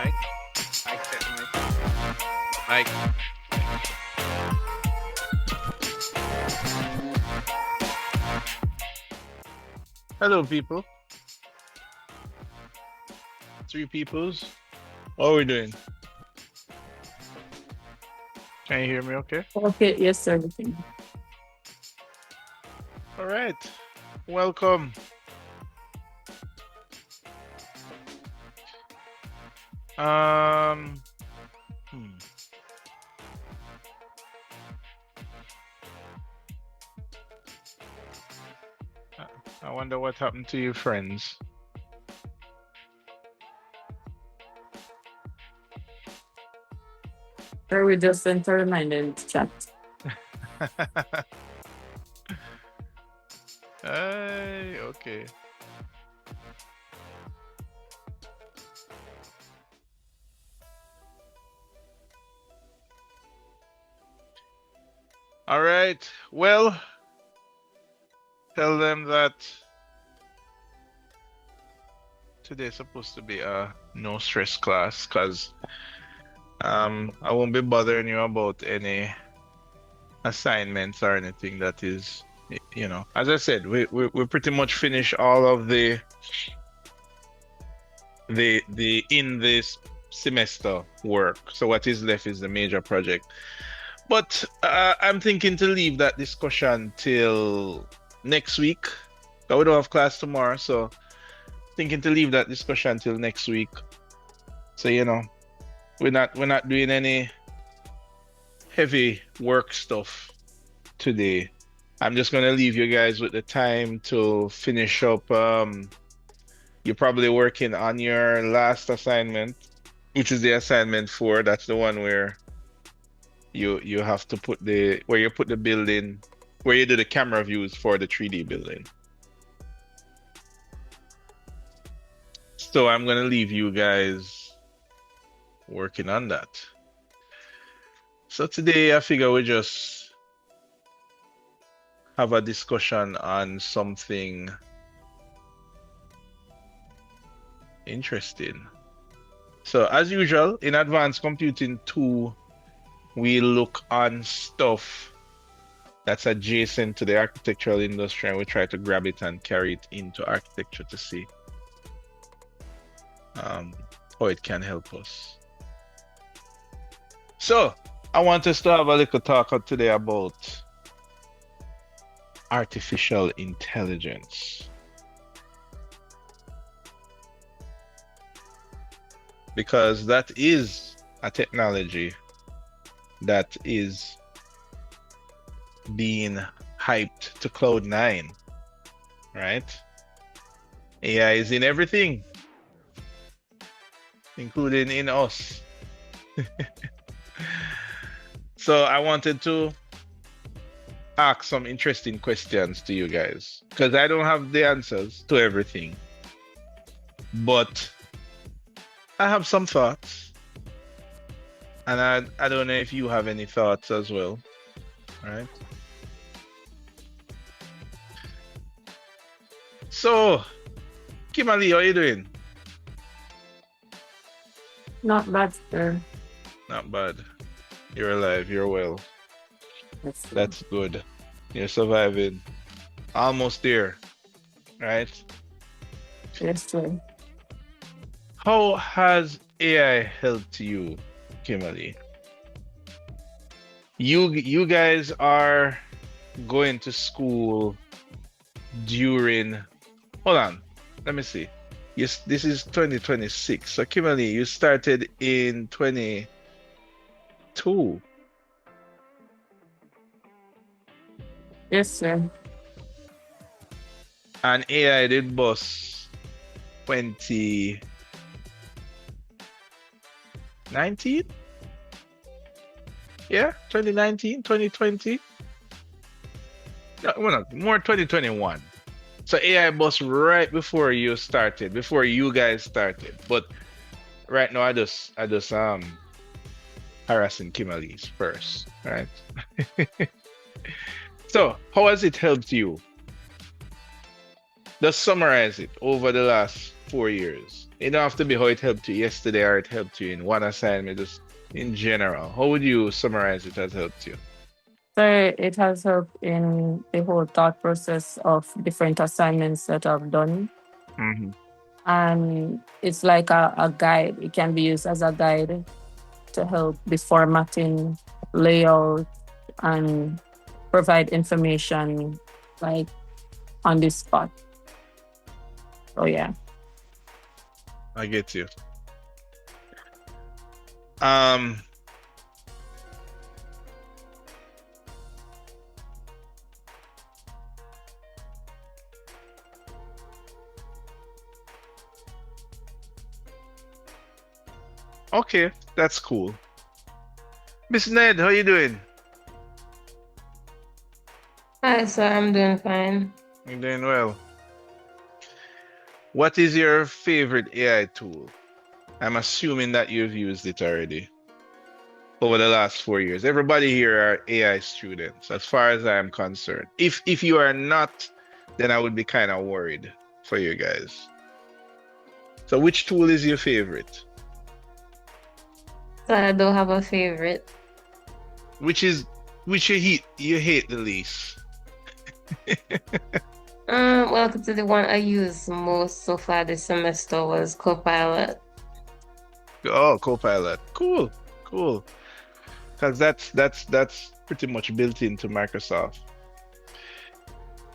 Mike? Mike, check Mike. Mike. Hello, people. Three peoples. What are we doing? Can you hear me okay? Okay, yes, sir. All right. Welcome. Um, hmm. I wonder what happened to your friends. Sir, we just sent a reminder in the chat. Hey, okay. All right. Well, tell them that today's supposed to be a no stress class because I won't be bothering you about any assignments or anything that is, as I said, we pretty much finish all of the in this semester work. So what is left is the major project. But I'm thinking to leave that discussion till next week. We don't have class tomorrow, so thinking to leave that discussion till next week. So we're not doing any heavy work stuff today. I'm just gonna leave you guys with the time to finish up. You're probably working on your last assignment, which is the assignment 4. That's the one where you have to put where you put the building, where you do the camera views for the 3D building. So I'm gonna leave you guys working on that. So today I figure we just have a discussion on something interesting. So as usual, in Advanced Computing 2, we look on stuff that's adjacent to the architectural industry and we try to grab it and carry it into architecture to see how it can help us. So I want us to have a little talk today about artificial intelligence. Because that is a technology that is being hyped to cloud 9, right? AI is in everything, including in us. So I wanted to ask some interesting questions to you guys because I don't have the answers to everything, but I have some thoughts, and I don't know if you have any thoughts as well, right? So, Kimali, how are you doing? Not bad, sir. Not bad. You're alive. You're well. Yes, sir. That's good. You're surviving. Almost there, right? Yes, sir. How has AI helped you, Kimali? You guys are going to school during. Hold on. Let me see. Yes, this is 2026. So Kimali, you started in 22. Yes, sir. And AI did bus 2019? Yeah, 2019, 2020. No, well, not, more 2021. So AI bus right before you started, before you guys started. But right now I just harassing Kimali's first, right? So how has it helped you? Just summarize it over the last 4 years? It don't have to be how it helped you yesterday or it helped you in one assignment, just in general. How would you summarize it as helped you? So it has helped in the whole thought process of different assignments that I've done. Hmm. And it's like a guide. It can be used as a guide to help the formatting, layout, and provide information like on the spot. Oh yeah. I get you. Um, okay, that's cool. Miss Ned, how you doing? Hi, sir. I'm doing fine. You doing well. What is your favorite AI tool? I'm assuming that you've used it already over the last 4 years. Everybody here are AI students, as far as I'm concerned. If you are not, then I would be kind of worried for you guys. So which tool is your favorite? So I don't have a favorite. Which you hate the least? Well, the one I used most so far this semester was Copilot. Oh, Copilot. Cool. Cool. Because that's pretty much built into Microsoft.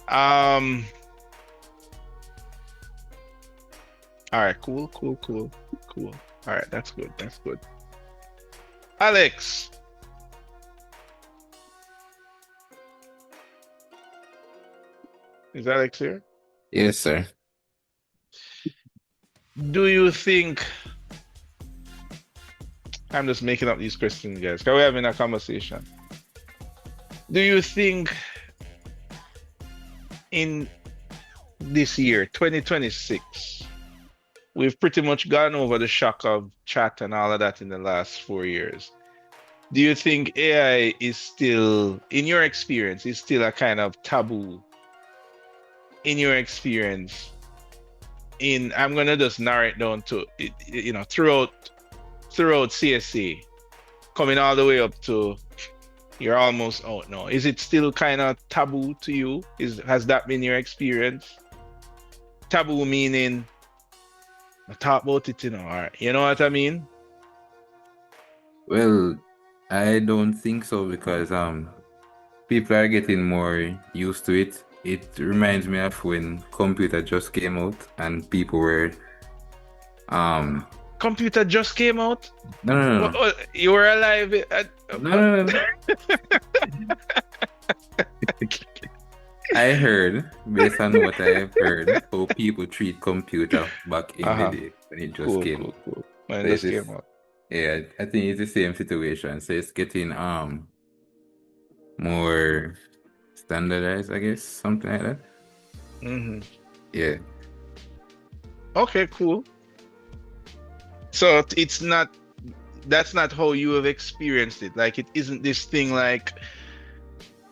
All right, cool. All right, that's good. That's good. Alex, is Alex here? Yes, sir. Do you think I'm just making up these questions, guys? Because we're having a conversation. Do you think in this year, 2026, we've pretty much gone over the shock of chat and all of that in the last 4 years? Do you think AI is still, in your experience, is still a kind of taboo? In your experience, I'm gonna just narrow it down to throughout CSC, coming all the way up to you're almost out now. Is it still kind of taboo to you? Has that been your experience? Taboo meaning I talk about it, or you know what I mean? Well, I don't think so because people are getting more used to it. It reminds me of when computer just came out and people were um Computer just came out. no. You were alive. No. I heard, based on what I've heard, how people treat computer back in the day when it just came out. Cool. When So it just came out. yeah, I think it's the same situation. So it's getting more standardized, I guess, something like that. Mm-hmm. Yeah. Okay, cool. So that's not how you have experienced it. Like it isn't this thing like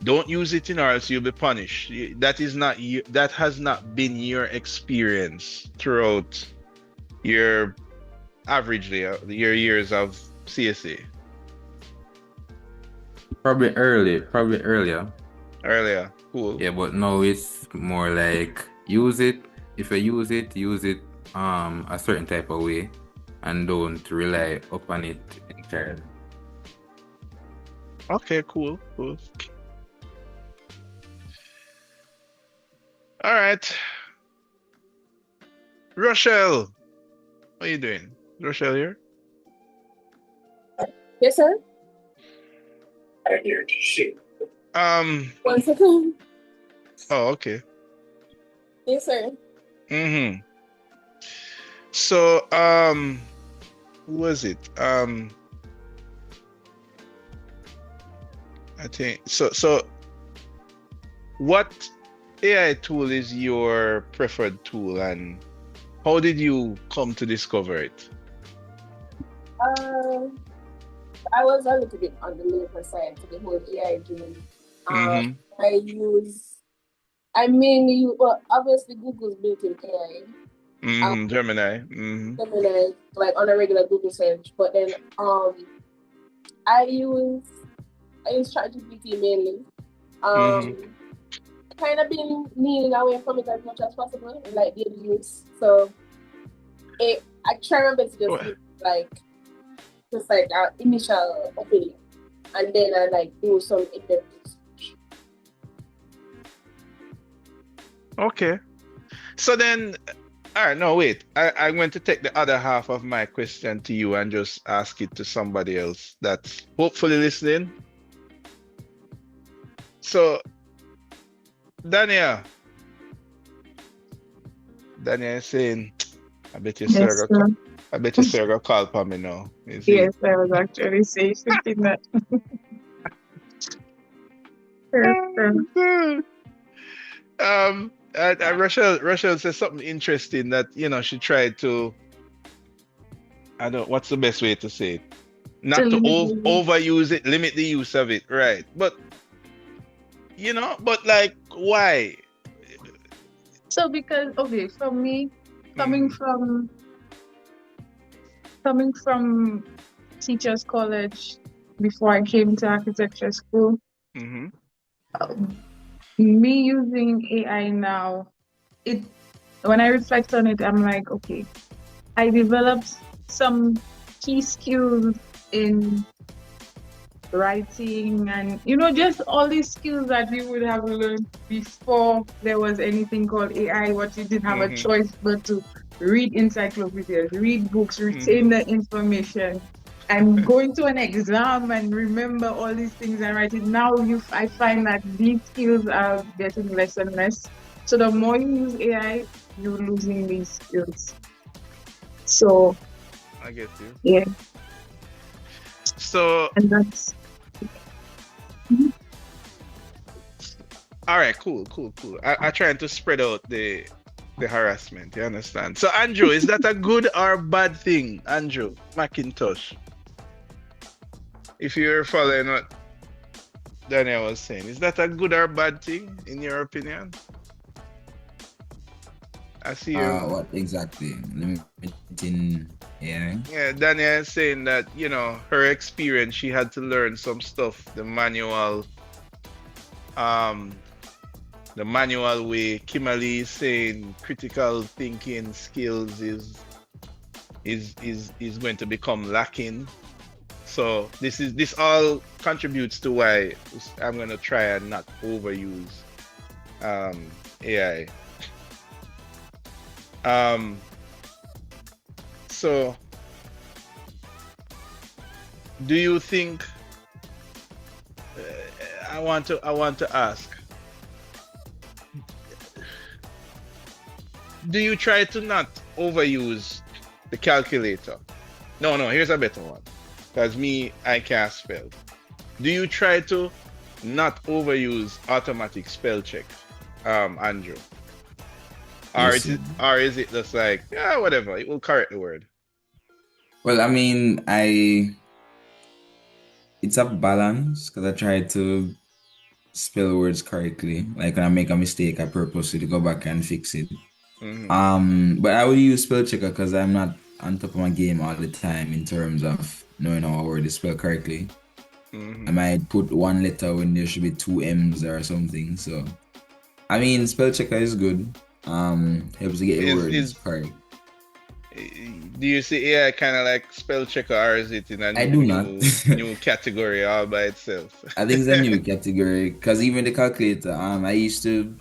don't use it or else you'll be punished. That has not been your experience throughout your your years of CSA. Probably earlier. Earlier. Cool. Yeah, but now it's more like use it. If I use it a certain type of way and don't rely upon it entirely. Okay, cool. All right. Rochelle, what are you doing? Rochelle here? Yes, sir. I hear shit. 1 second. Oh, okay. Yes, sir. Mm-hmm. So, who was it? I think so what AI tool is your preferred tool and how did you come to discover it? I was a little bit on the later side to the whole AI thing. Mm-hmm. I mainly use, well, obviously Google's built-in AI. Gemini. Gemini, like on a regular Google search. But then I use ChatGPT mainly. Kind of been leaning away from it as much as possible, like daily use. So I try my best to just give, like an initial opinion, and then I like do some in-depth research. Okay. So then, all right, no, wait. I'm going to take the other half of my question to you and just ask it to somebody else that's hopefully listening. So, Daniel is saying, I bet you Yes, sir gonna call for me now. Is he? yes, I was actually thinking that. And Rochelle said something interesting that she tried to. I don't. What's the best way to say it? Not to overuse it, limit the use of it, right? But like, why? So because for me, coming from teachers college before I came to architecture school, me using AI now, when I reflect on it, I'm like, okay, I developed some key skills in writing and just all these skills that we would have learned before there was anything called AI. What you didn't have a choice but to read encyclopedias, read books, retain the information, and going to an exam and remember all these things and write it. Now I find that these skills are getting less and less. So the more you use AI, you're losing these skills. So I get you. Yeah. So and that's all right, cool. I trying to spread out the harassment, you understand? So Andrew, is that a good or bad thing, Andrew McIntosh? If you're following what Daniel was saying, is that a good or bad thing in your opinion? I see you. What exactly? Limiting AI? Yeah, Daniel is saying that, her experience, she had to learn some stuff, the manual way. Kimberly is saying critical thinking skills is going to become lacking. So this all contributes to why I'm gonna try and not overuse AI. So do you think I want to ask, do you try to not overuse the calculator? No, here's a better one. Because I can't spell. Do you try to not overuse automatic spell check, Andrew? Or is it just like, whatever, it will correct the word? Well, I mean, it's a balance because I try to spell words correctly. Like when I make a mistake, I purposely go back and fix it. But I will use spell checker because I'm not on top of my game all the time in terms of knowing how a word is spelled correctly. I might put one letter when there should be two M's or something. So, I mean, spell checker is good. Helps you get your words correct. Do you see AI kind of like spell checker, or is it in a new category all by itself? I think it's a new category because even the calculator, I used to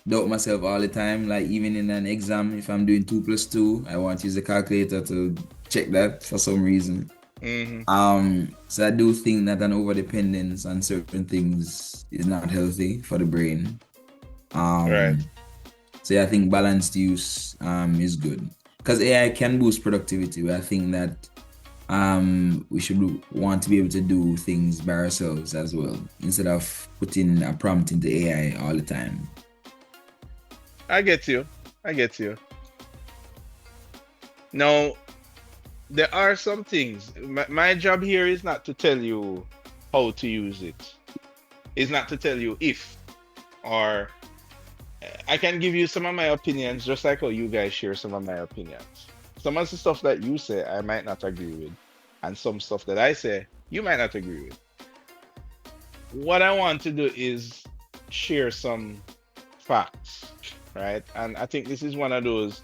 doubt myself all the time. Like even in an exam, if I'm doing 2 + 2, I want to use the calculator to check that for some reason. So I do think that an over dependence on certain things is not healthy for the brain. Right. So yeah, I think balanced use is good because AI can boost productivity. But I think that we should want to be able to do things by ourselves as well instead of putting a prompt into AI all the time. I get you. Now, there are some things. My job here is not to tell you how to use it. It's not to tell you if or I can give you some of my opinions, just like how you guys share some of my opinions. Some of the stuff that you say, I might not agree with, and some stuff that I say, you might not agree with. What I want to do is share some facts, right? And I think this is one of those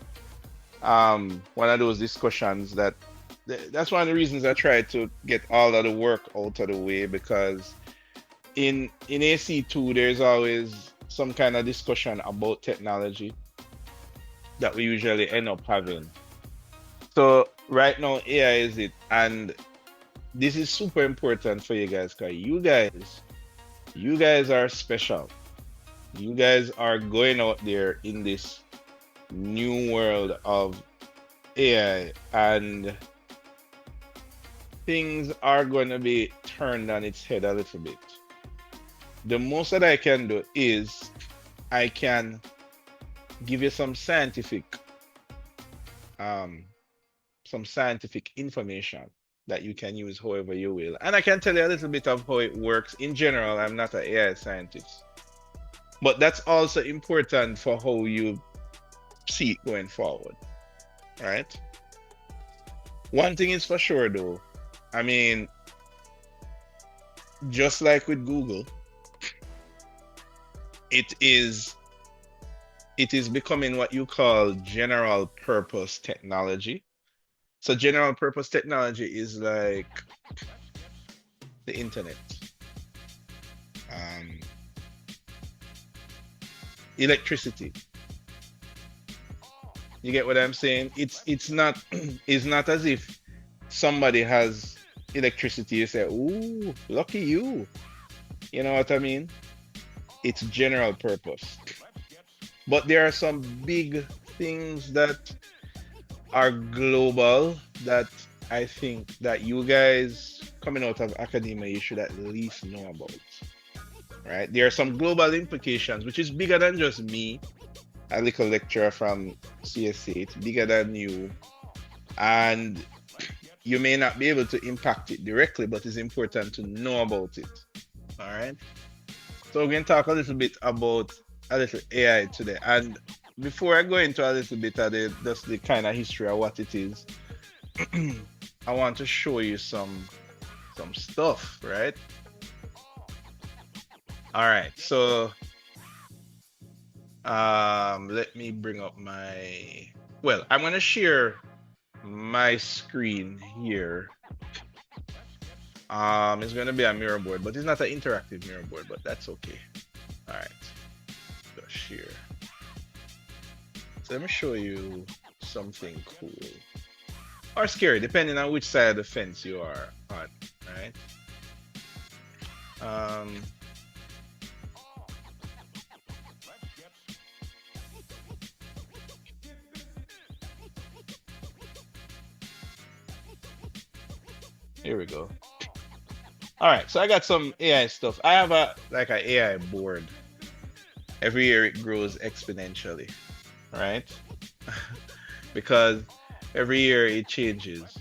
discussions that's one of the reasons I try to get all of the work out of the way, because in AC2 there's always some kind of discussion about technology that we usually end up having. So right now AI is it, and this is super important for you guys, because you guys are special. You guys are going out there in this new world of AI, and things are going to be turned on its head a little bit. The most that I can do is I can give you some scientific information that you can use however you will. And I can tell you a little bit of how it works. In general, I'm not an AI scientist, but that's also important for how you see it going forward, right? One thing is for sure though, I mean, just like with Google, it is becoming what you call general purpose technology. So general purpose technology is like the internet, electricity. You get what I'm saying? It's not it's not as if somebody has electricity, you say, "Ooh, lucky you." You know what I mean? It's general purpose. But there are some big things that are global that I think that you guys coming out of academia, you should at least know about. Right? There are some global implications, which is bigger than just me, a little lecturer from CSC. It's bigger than you. And you may not be able to impact it directly, but it's important to know about it. All right? So we're going to talk a little bit about a little AI today. And before I go into a little bit of just the kind of history of what it is, I want to show you some stuff, right? All right, so let me bring up I'm going to share my screen here. It's going to be a mirror board, but it's not an interactive mirror board, but that's okay. All right, go share. So let me show you something cool or scary, depending on which side of the fence you are on, right? Here we go. All right, so I got some AI stuff. I have an AI board. Every year it grows exponentially, right? Because every year it changes.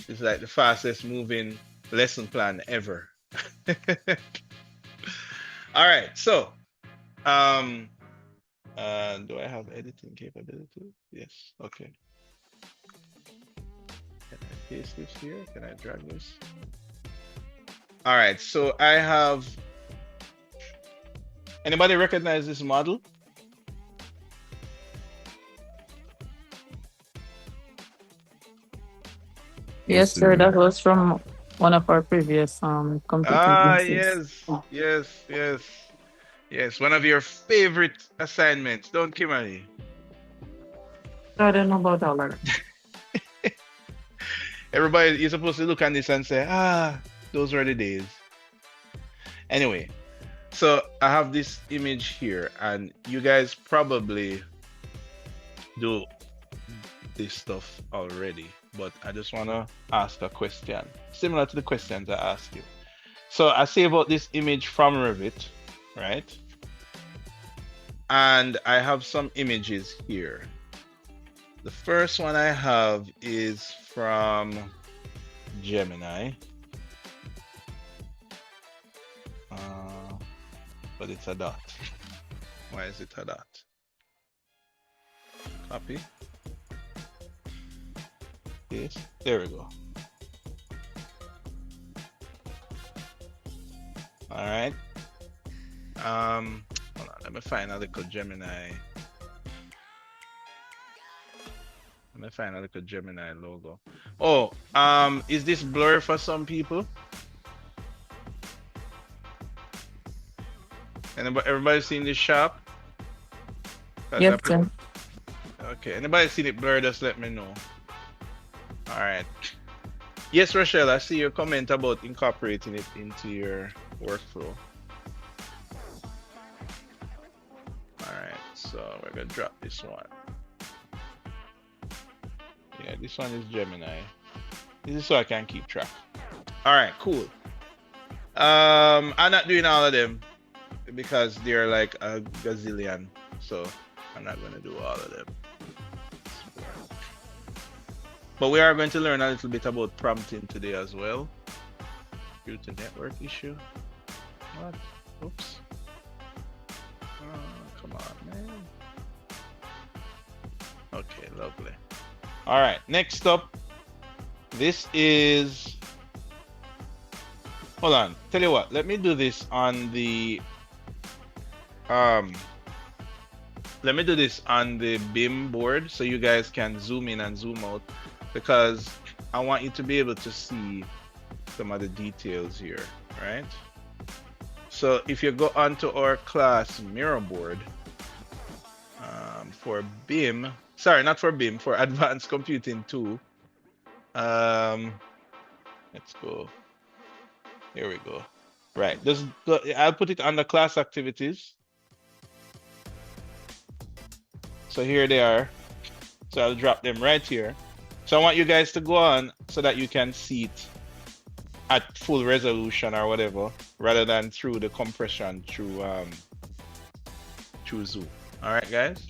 It's like the fastest moving lesson plan ever. All right, so do I have editing capabilities? Yes. Okay. Can I paste this here? Can I drag this? All right, so I have. Anybody recognize this model? Yes, sir. That was from one of our previous competencies. Yes. One of your favorite assignments, don't Kimberly? I don't know about all that. Everybody, you're supposed to look on this and say, those were the days. Anyway, so I have this image here, and you guys probably do this stuff already, but I just want to ask a question similar to the questions I asked you. So I save out this image from Revit, right? And I have some images here. The first one I have is from Gemini. But it's a dot. Why is it a dot? Copy. Paste. There we go. All right. Hold on. Let me find a little Gemini. Let me find a little Gemini logo. Oh, is this blurry for some people? Everybody seen this shop? Yes, sir. Okay. Anybody seen it blurred? Just let me know. All right. Yes, Rochelle, I see your comment about incorporating it into your workflow. All right. So we're gonna drop this one. Yeah, this one is Gemini. This is so I can keep track. All right, cool. I'm not doing all of them because they're like a gazillion, so I'm not gonna do all of them. But we are going to learn a little bit about prompting today as well. Due to network issue. What? Oops. Oh, come on, man. Okay, lovely. All right, next up, this is, hold on, tell you what, let me do this on the, BIM board so you guys can zoom in and zoom out, because I want you to be able to see some of the details here, right? So if you go onto our class mirror board, for BIM, sorry, not for BIM, for Advanced Computing 2. Let's go. Here we go. Right. I'll put it under class activities. So here they are. So I'll drop them right here. So I want you guys to go on so that you can see it at full resolution or whatever, rather than through the compression through Zoom. All right, guys.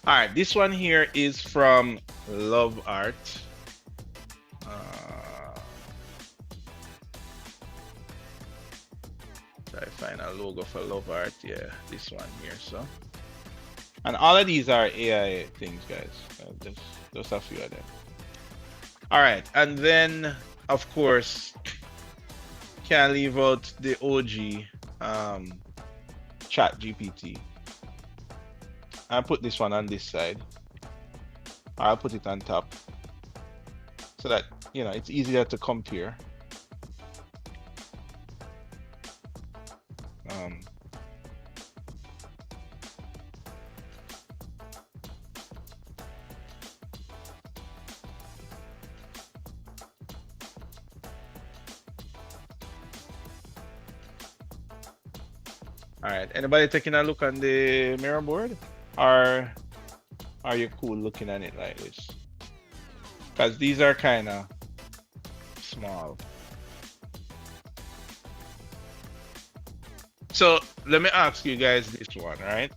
All right, this one here is from Love Art. Try to find a logo for Love Art. Yeah, this one here. So, and all of these are AI things, guys. Just a few of them. All right, and then of course, can't leave out the OG Chat GPT. I'll put this one on this side. I'll put it on top so that, you know, it's easier to compare. All right, anybody taking a look on the mirror board? Or are you cool looking at it like this? Because these are kind of small. So let me ask you guys this one, right?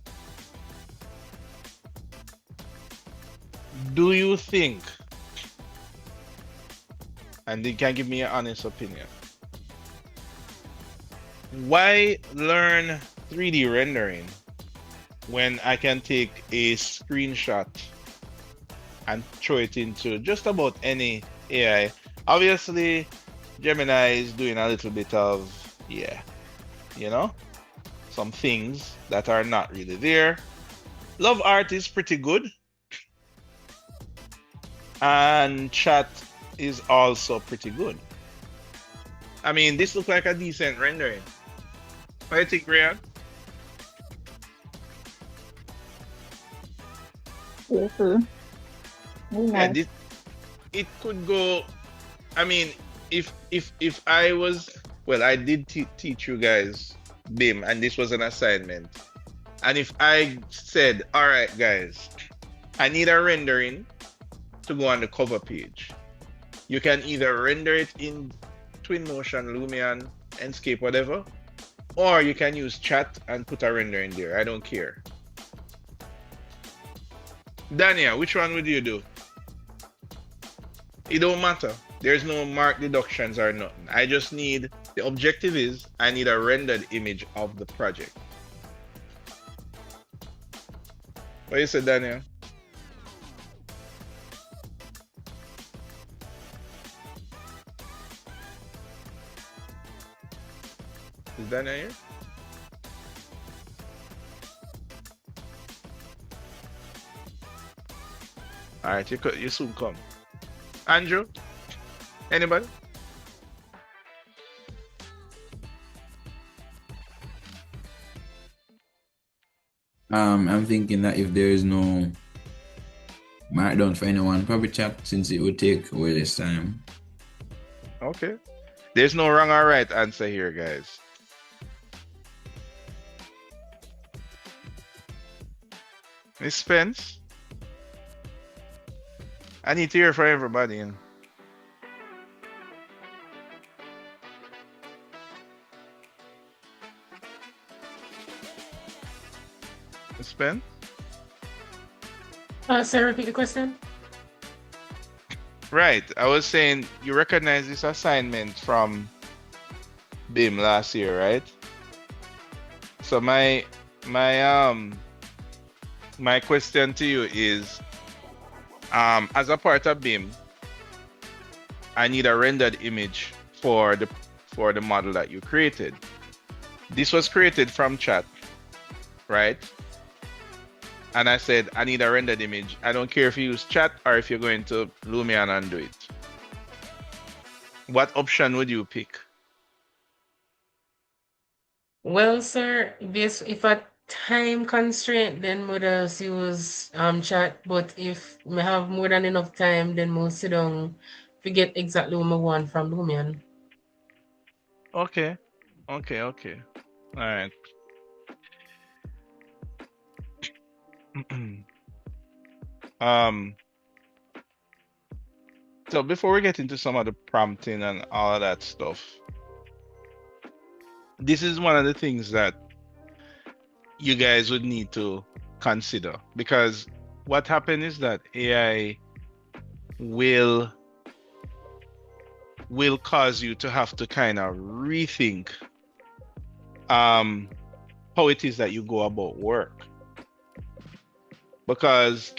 Do you think, and you can give me an honest opinion, why learn 3D rendering when I can take a screenshot and throw it into just about any AI? Obviously, Gemini is doing a little bit of, yeah, you know, some things that are not really there. Love Art is pretty good. And Chat is also pretty good. I mean, this looks like a decent rendering. What do you think, Ryan? Yeah, it could go. I mean, if I was, well, I did teach you guys BIM, and this was an assignment. And if I said, all right, guys, I need a rendering to go on the cover page, you can either render it in Twinmotion, Lumion, Enscape, whatever, or you can use Chat and put a render in there. I don't care. Dania, which one would you do? It don't matter. There's no mark deductions or nothing. I just need, the objective is, I need a rendered image of the project. What you said, Dania? Is Daniel here? All right, you soon come. Andrew, anybody? I'm thinking that if there is no markdown for anyone, probably chat since it would take way less time. Okay. There's no wrong or right answer here, guys. Miss Spence? I need to hear from everybody. Miss Spence? Sir, repeat the question. Right. I was saying you recognize this assignment from BIM last year, right? So my question to you is, as a part of BIM, I need a rendered image for the model that you created. This was created from chat, right? And I said, I need a rendered image. I don't care if you use chat or if you're going to Lumion and do it. What option would you pick? Well, sir, if a time constraint, then we just use chat. But if we have more than enough time, then we'll sit down to get exactly what we want from Lumion. Okay. All right. So before we get into some of the prompting and all of that stuff, this is one of the things that you guys would need to consider, because what happened is that AI will cause you to have to kind of rethink how it is that you go about work. Because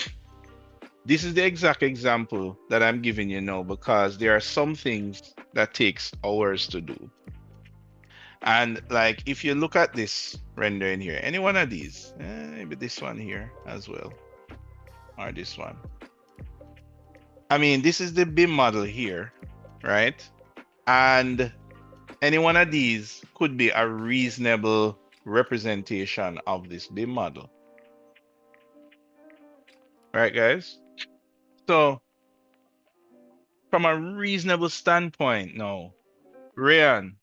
this is the exact example that I'm giving you now, because there are some things that takes hours to do. And like, if you look at this rendering here, any one of these, maybe this one here as well, or this one. I mean, this is the BIM model here, right? And any one of these could be a reasonable representation of this BIM model. Right, guys? So, from a reasonable standpoint now, Ryan,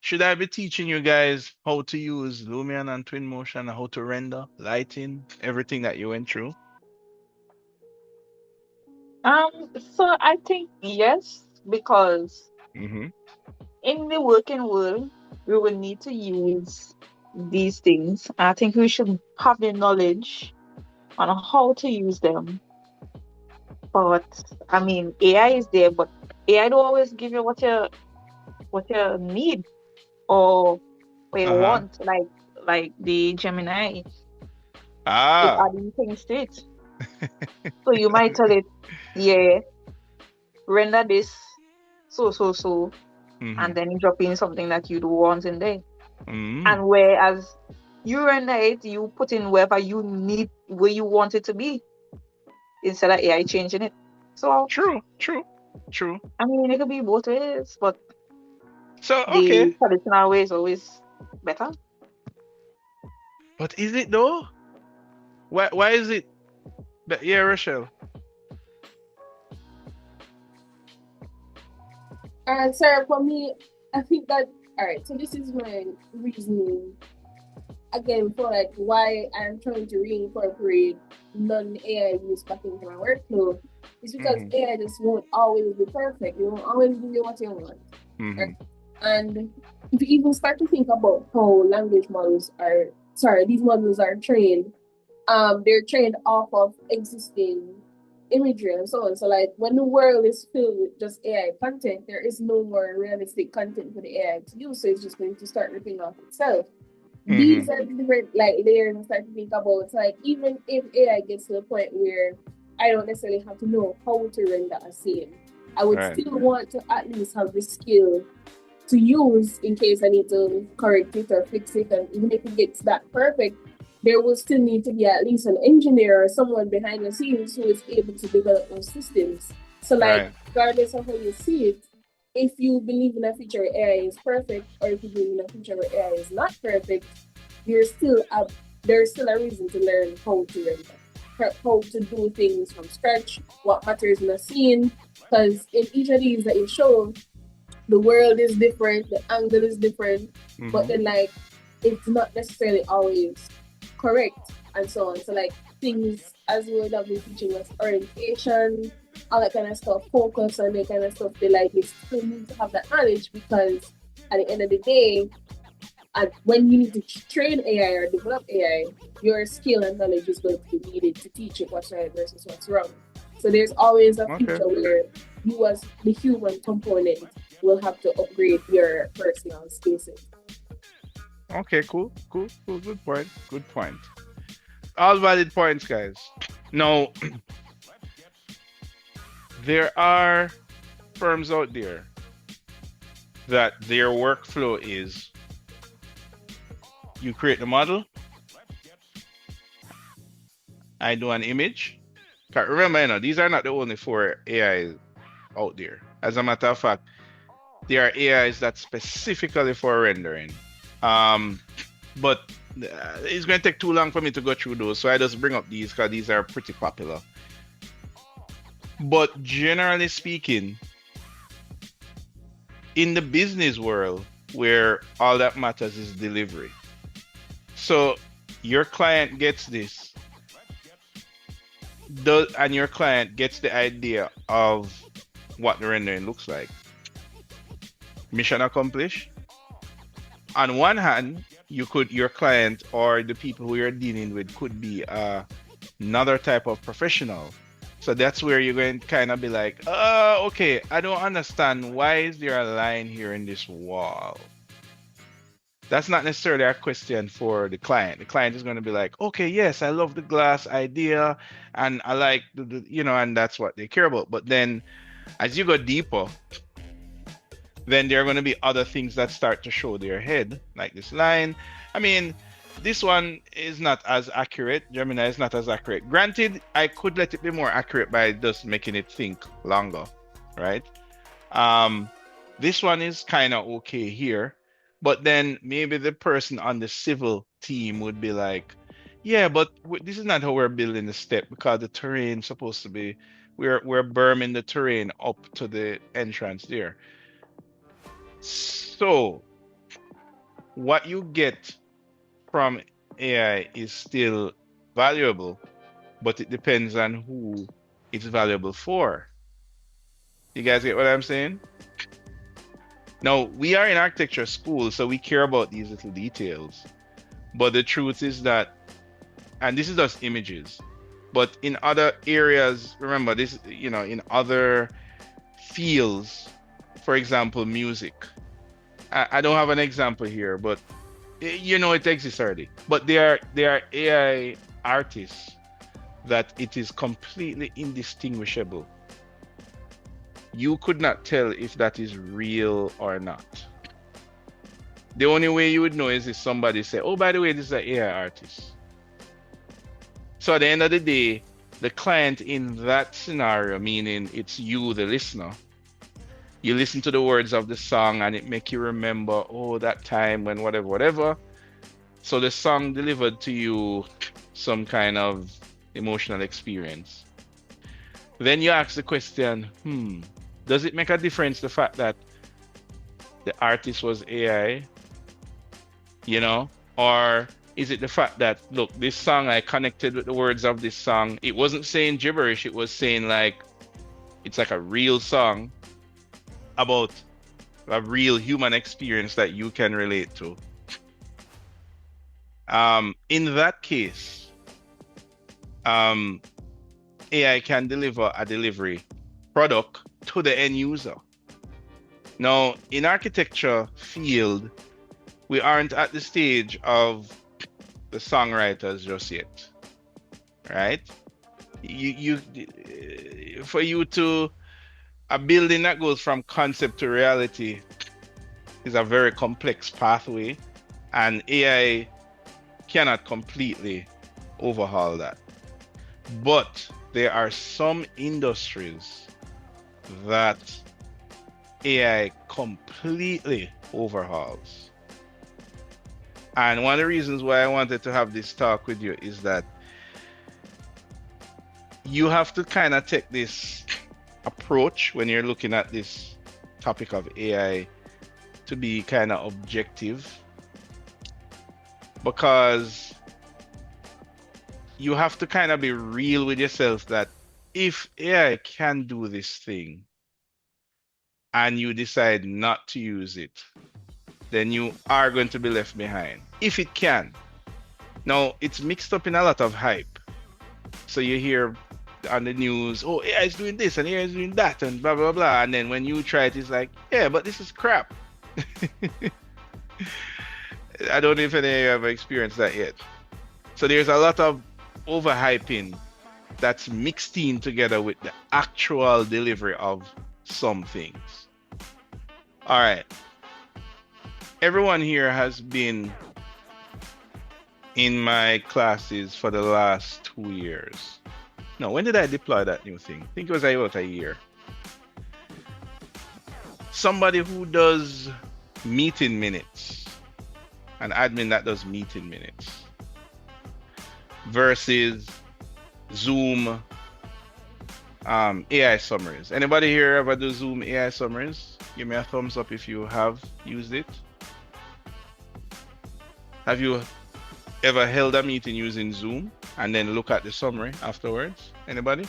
should I be teaching you guys how to use Lumion and Twinmotion, and how to render, lighting, everything that you went through? So I think yes, because Mm-hmm. in the working world, we will need to use these things. I think we should have the knowledge on how to use them. But I mean, AI is there, but AI don't always give you what you need or what you want. Like the Gemini, it's adding things to it. So you might tell it, yeah, render this so, and then you drop in something that you do want in there. And whereas you render it, you put in wherever you need, where you want it to be, instead of AI changing it. So True. I mean, it could be both ways, but So the traditional way is always better. But is it though? Why is it? But yeah, Rochelle. Sir, for me, I think that, all right, so this is my reasoning again for like why I'm trying to reincorporate non-AI use back into my workflow. It's because AI just won't always be perfect. It won't always give you what you want. Right? And if you even start to think about how these models are trained, they're trained off of existing imagery and so on. So like when the world is filled with just AI content, there is no more realistic content for the AI to use. So it's just going to start ripping off itself. These are different like layers I start to think about. It's like even if AI gets to the point where I don't necessarily have to know how to render a scene, I would still want to at least have the skill to use in case I need to correct it or fix it. And even if it gets that perfect, there will still need to be at least an engineer or someone behind the scenes who is able to develop those systems. So, like, Right. regardless of how you see it, if you believe in a future where AI is perfect, or if you believe in a future where AI is not perfect, there's still a reason to learn how to render, how to do things from scratch, what matters in a scene. Because in each of these that you show, the world is different, the angle is different, but then like it's not necessarily always correct and so on. So like things as we would have been teaching us orientation, all that kind of stuff, focus and that kind of stuff, they like you still need to have that knowledge because at the end of the day, and when you need to train AI or develop AI, your skill and knowledge is going to be needed to teach it what's right versus what's wrong. So there's always a future where you as the human component will have to upgrade your personal skill set. Okay, cool. Good point. All valid points, guys. Now, there are firms out there that their workflow is you create the model, I do an image. Remember, these are not the only 4 AIs out there. As a matter of fact, there are AIs that specifically for rendering. But it's going to take too long for me to go through those, so I just bring up these because these are pretty popular. But generally speaking, in the business world, where all that matters is delivery. So your client gets this, and your client gets the idea of what the rendering looks like. Mission accomplished. On one hand, your client or the people who you're dealing with could be another type of professional. So that's where you're going to kind of be like, okay, I don't understand. Why is there a line here in this wall? That's not necessarily a question for the client. The client is going to be like, okay, yes, I love the glass idea, and I like and that's what they care about. But then, as you go deeper, then there are going to be other things that start to show their head, like this line. I mean, this one is not as accurate. Gemini is not as accurate. Granted, I could let it be more accurate by just making it think longer, right? This one is kind of okay here. But then maybe the person on the civil team would be like, yeah, but this is not how we're building the step because the terrain supposed to be, we're berming the terrain up to the entrance there. So what you get from AI is still valuable, but it depends on who it's valuable for. You guys get what I'm saying? Now, we are in architecture school, so we care about these little details. But the truth is that, and this is just images, but in other areas, remember this, in other fields, for example, music. I don't have an example here, but it exists already. But there are AI artists that it is completely indistinguishable. You could not tell if that is real or not. The only way you would know is if somebody say, oh, by the way, this is an AI artist. So at the end of the day, the client in that scenario, meaning it's you, the listener, you listen to the words of the song and it make you remember, oh, that time when whatever. So the song delivered to you some kind of emotional experience. Then you ask the question, does it make a difference the fact that the artist was AI? Or is it the fact that, look, this song, I connected with the words of this song. It wasn't saying gibberish. It was saying it's like a real song about a real human experience that you can relate to. In that case, AI can deliver a delivery product to the end user. Now, in architecture field, we aren't at the stage of the songwriters just yet, right? For you to a building that goes from concept to reality, is a very complex pathway, and AI cannot completely overhaul that. But there are some industries that AI completely overhauls. And one of the reasons why I wanted to have this talk with you is that you have to kind of take this approach when you're looking at this topic of AI to be kind of objective, because you have to kind of be real with yourself that if AI can do this thing and you decide not to use it, then you are going to be left behind. If it can. Now, it's mixed up in a lot of hype. So you hear on the news, oh, AI is doing this and AI is doing that and blah, blah, blah. And then when you try it, it's like, yeah, but this is crap. I don't know if any of you have experienced that yet. So there's a lot of overhyping that's mixed in together with the actual delivery of some things. All right. Everyone here has been in my classes for the last 2 years. No, when did I deploy that new thing? I think it was about a year. Somebody who does meeting minutes, an admin that does meeting minutes, versus Zoom AI summaries. Anybody here ever do Zoom AI summaries? Give me a thumbs up if you have used it. Have you ever held a meeting using Zoom and then look at the summary afterwards? Anybody?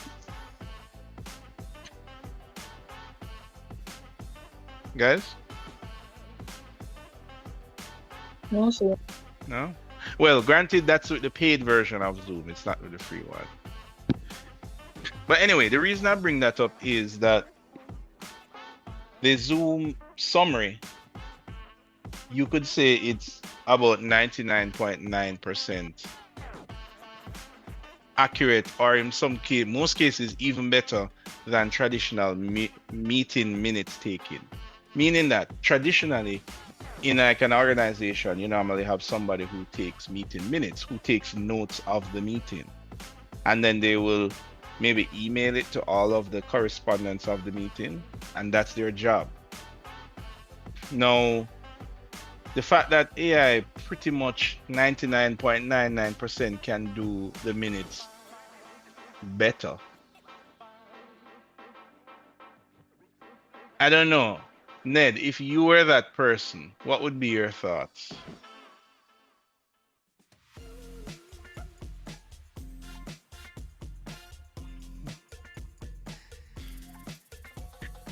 Guys? No, sir. No? Well, granted, that's with the paid version of Zoom. It's not with the free one. But anyway, the reason I bring that up is that the Zoom summary, you could say it's about 99.9% accurate, or in some case, most cases, even better than traditional meeting minutes taking. Meaning that traditionally, in like an organization, you normally have somebody who takes meeting minutes, who takes notes of the meeting, and then they will maybe email it to all of the correspondents of the meeting, and that's their job. Now, the fact that AI pretty much 99.99% can do the minutes better. I don't know. Ned, if you were that person, what would be your thoughts?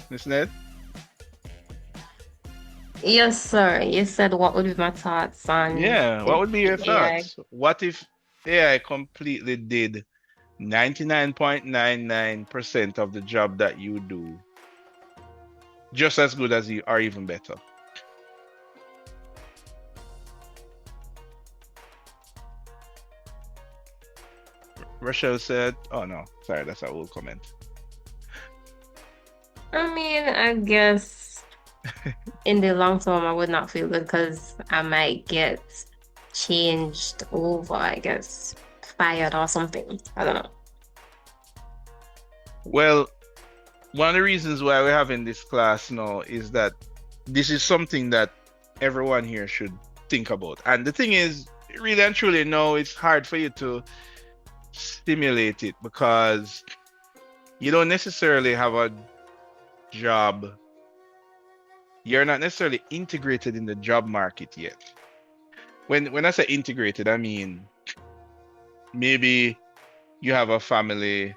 Miss Ned? Yes, sir. You said what would be my thoughts on Yeah, what would be your AI? thoughts? What if AI completely did 99.99% of the job that you do just as good as you, or even better? Rochelle said, oh no, sorry, that's an old comment. I mean, I guess in the long term, I would not feel good because I might get changed over, I guess, fired or something. I don't know. Well, one of the reasons why we're having this class now is that this is something that everyone here should think about. And the thing is, really and truly, no, it's hard for you to stimulate it because you don't necessarily have a job. You're not necessarily integrated in the job market yet. When I say integrated, I mean maybe you have a family,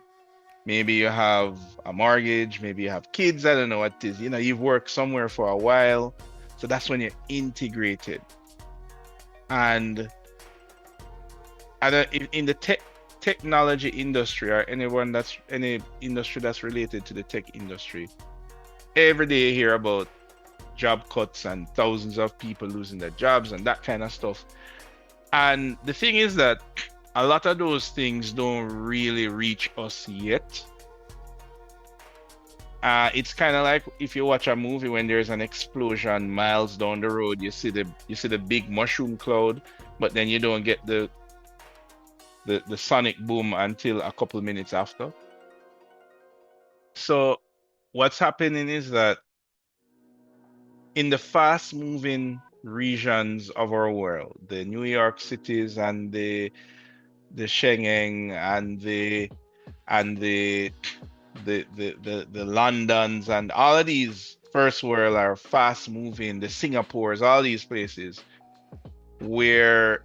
maybe you have a mortgage, maybe you have kids, I don't know what it is. You know, you've worked somewhere for a while, so that's when you're integrated. And in the technology industry, or any industry that's related to the tech industry, every day you hear about job cuts and thousands of people losing their jobs and that kind of stuff. And the thing is that a lot of those things don't really reach us yet. It's kind of like if you watch a movie when there's an explosion miles down the road, you see the big mushroom cloud, but then you don't get the sonic boom until a couple minutes after. So what's happening is that in the fast moving regions of our world, the New York cities and the Schengen and the Londons and all of these first world are fast moving, the Singapores, all these places where,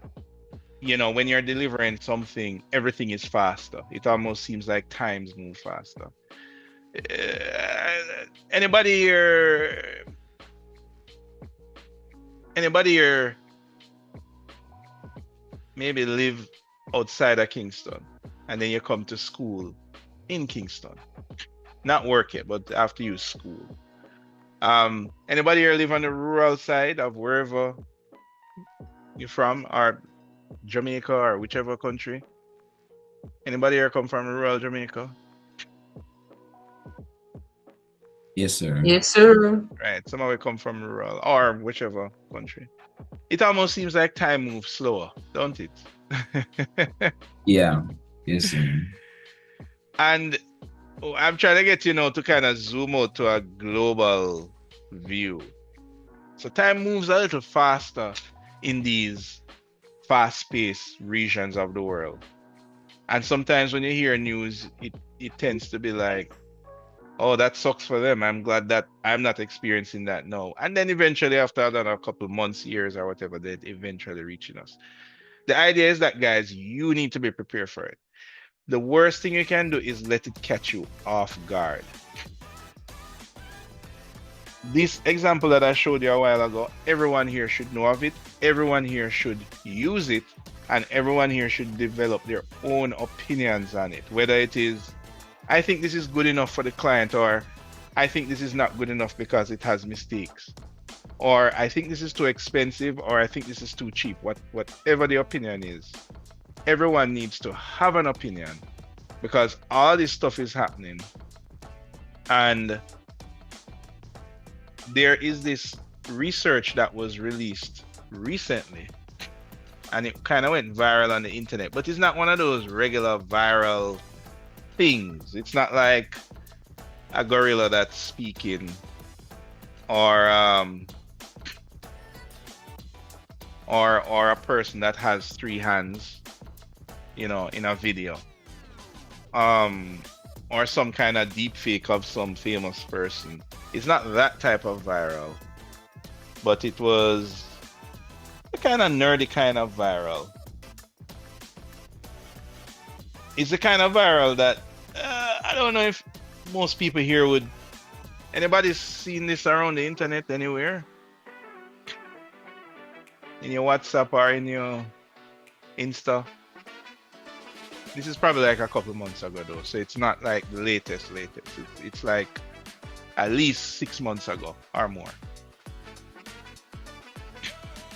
you know, when you're delivering something, everything is faster. It almost seems like times move faster. Anybody here maybe live outside of Kingston and then you come to school in Kingston? Not work yet, but after you school. Anybody here live on the rural side of wherever you're from, or Jamaica or whichever country? Anybody here come from rural Jamaica? Yes, sir. Yes, sir. Right, some of it come from rural or whichever country. It almost seems like time moves slower, don't it? Yeah. Yes, sir. And I'm trying to get you know to kind of zoom out to a global view. So time moves a little faster in these fast-paced regions of the world. And sometimes when you hear news, it tends to be like, oh, that sucks for them. I'm glad that I'm not experiencing that now. And then eventually, after a couple months, years, or whatever, they eventually reaching us. The idea is that, guys, you need to be prepared for it. The worst thing you can do is let it catch you off guard. This example that I showed you a while ago, everyone here should know of it. Everyone here should use it. And everyone here should develop their own opinions on it. Whether it is, I think this is good enough for the client, or I think this is not good enough because it has mistakes, or I think this is too expensive, or I think this is too cheap. Whatever the opinion is, everyone needs to have an opinion, because all this stuff is happening. And there is this research that was released recently, and it kind of went viral on the internet, but it's not one of those regular viral things. It's not like a gorilla that's speaking, or a person that has 3 hands, you know, in a video, or some kind of deep fake of some famous person. It's not that type of viral, but it was a kind of nerdy kind of viral. It's the kind of viral that I don't know if most people here would. Anybody seen this around the internet anywhere? In your WhatsApp or in your Insta? This is probably like a couple months ago though, so it's not like the latest. It's like at least 6 months ago or more.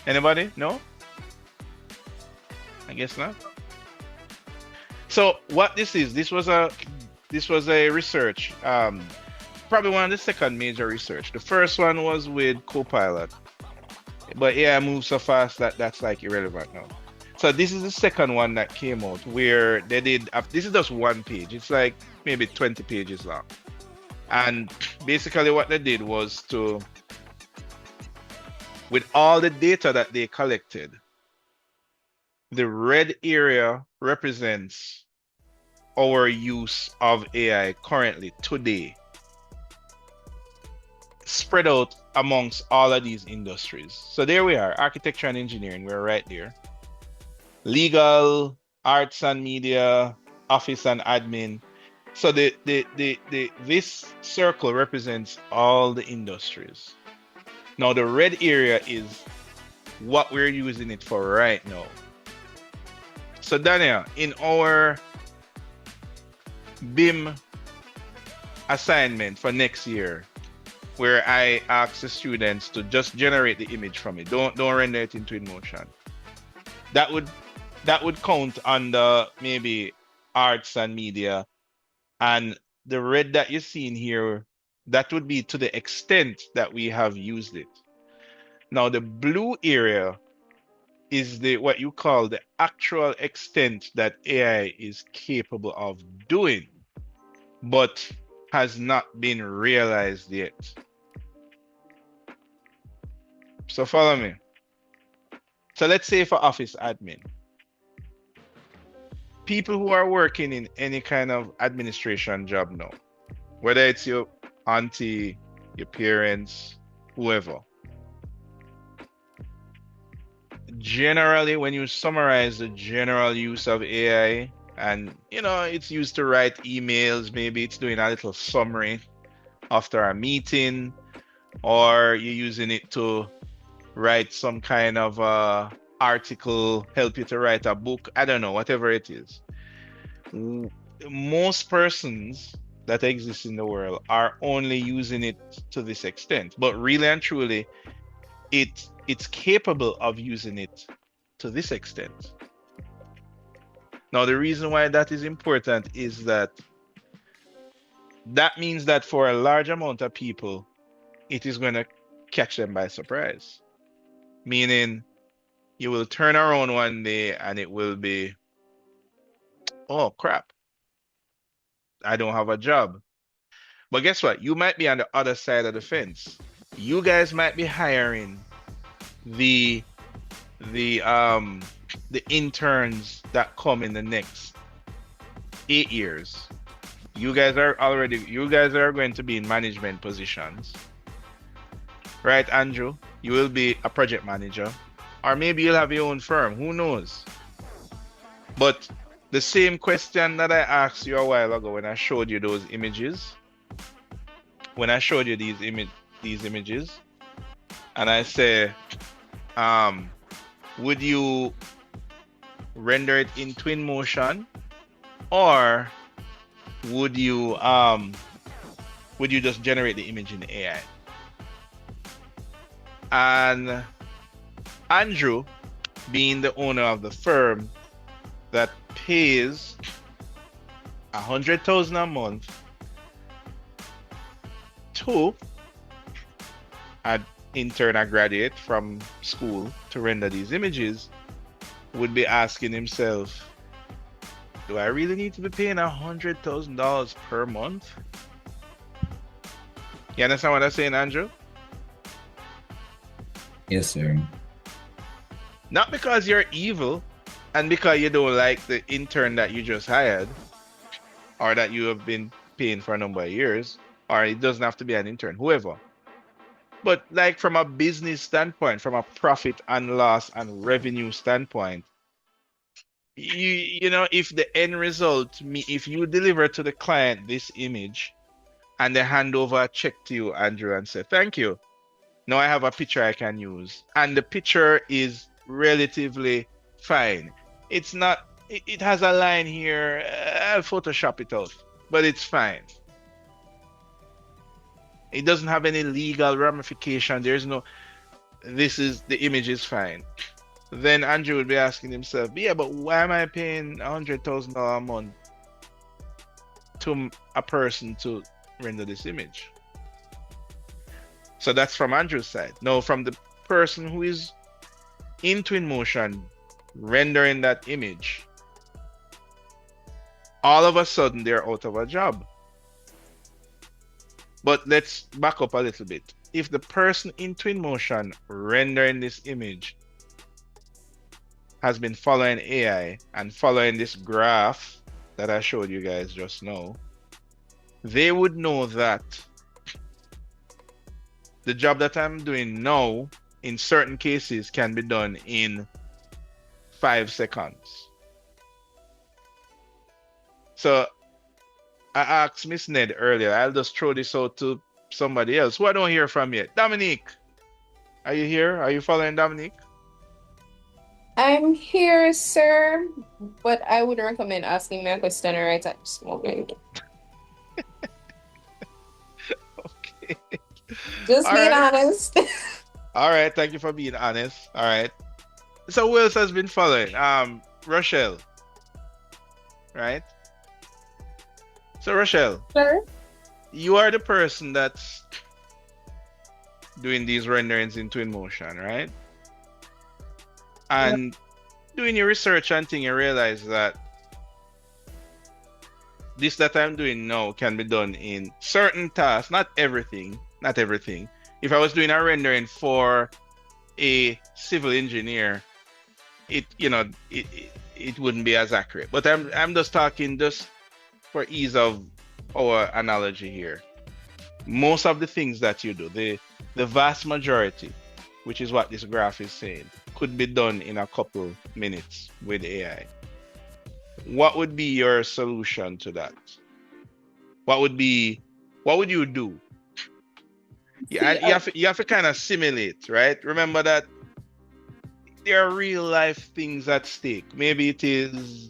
Anybody? No? I guess not. So what this is, this was a research, probably one of the second major research. The first one was with Copilot, but AI moves so fast that that's like irrelevant now. So this is the second one that came out, where they did, this is just one page. It's like maybe 20 pages long. And basically what they did was to, with all the data that they collected, the red area represents our use of AI currently, today, spread out amongst all of these industries. So there we are, architecture and engineering, we're right there. Legal, arts and media, office and admin. So this circle represents all the industries. Now the red area is what we're using it for right now. So Daniel, in our BIM assignment for next year, where I ask the students to just generate the image from it, don't render it into InMotion. That would count under maybe arts and media, and the red that you see in here That would be to the extent that we have used it. Now, the blue area is what you call the actual extent that AI is capable of doing, but has not been realized yet. So follow me. So let's say for office admin, people who are working in any kind of administration job now, whether it's your auntie, your parents, whoever. Generally, when you summarize the general use of AI, and it's used to write emails, maybe it's doing a little summary after a meeting, or you're using it to write some kind of article, help you to write a book, I don't know, whatever it is. Most persons that exist in the world are only using it to this extent, but really and truly, it's capable of using it to this extent. Now, the reason why that is important is that means that for a large amount of people, it is going to catch them by surprise. Meaning, you will turn around one day and it will be, oh crap, I don't have a job. But guess what? You might be on the other side of the fence. You guys might be hiring the interns that come in the next 8 years. You guys are going to be in management positions. Right, Andrew? You will be a project manager. Or maybe you'll have your own firm. Who knows? But the same question that I asked you a while ago when I showed you those images, when I showed you these images, and I say, would you render it in Twinmotion, or would you just generate the image in AI? And Andrew, being the owner of the firm that pays $100,000 a month to an intern or graduate from school to render these images, would be asking himself, do I really need to be paying $100,000 per month? You understand what I'm saying, Andrew? Yes, sir. Not because you're evil and because you don't like the intern that you just hired or that you have been paying for a number of years, or it doesn't have to be an intern, whoever. But like from a business standpoint, from a profit and loss and revenue standpoint, if the end result, if you deliver to the client this image and they hand over a check to you, Andrew, and say, thank you, now I have a picture I can use, and the picture is relatively fine. It's not, it has a line here, I'll Photoshop it out, but it's fine. It doesn't have any legal ramification. There's no, the image is fine. Then Andrew would be asking himself, yeah, but why am I paying $100,000 a month to a person to render this image? So that's from Andrew's side. Now, from the person who is in Twinmotion rendering that image, all of a sudden they're out of a job. But let's back up a little bit. If the person in Twinmotion rendering this image has been following AI and following this graph that I showed you guys just now, they would know that the job that I'm doing now, in certain cases, can be done in 5 seconds. So I asked Miss Ned earlier, I'll just throw this out to somebody else who I don't hear from yet. Dominique, are you here? Are you following Dominique? I'm here, sir, but I would recommend asking me a question right at this moment. Okay. Just All being right. honest. All right, thank you for being honest. All right. So who else has been following? Rochelle. Right? So Rochelle. Sir? you are the person that's doing these renderings in Twinmotion, right? And doing your research and thing, you realize that this that I'm doing now can be done in certain tasks, not everything. If I was doing a rendering for a civil engineer, it wouldn't be as accurate. But I'm just talking just for ease of our analogy here. Most of the things that you do, the vast majority, which is what this graph is saying, could be done in a couple minutes with AI. What would be your solution to that? What would you do? You have to kind of simulate, right? Remember that there are real life things at stake. Maybe it is,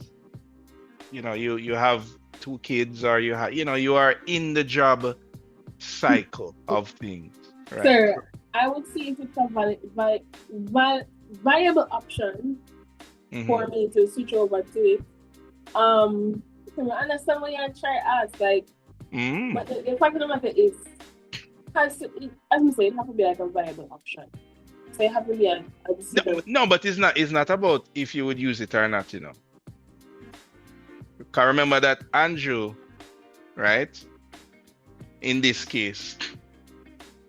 you have 2 kids, or you are in the job cycle of things, right? Sir, I would see if it's a viable option for me to switch over to it. I understand what you're trying to ask, like, but the fact of the matter is, as you say, it has to be like a viable option. So it has to be a decision. No, but it's not about if you would use it or not, Because remember that Andrew, right? In this case,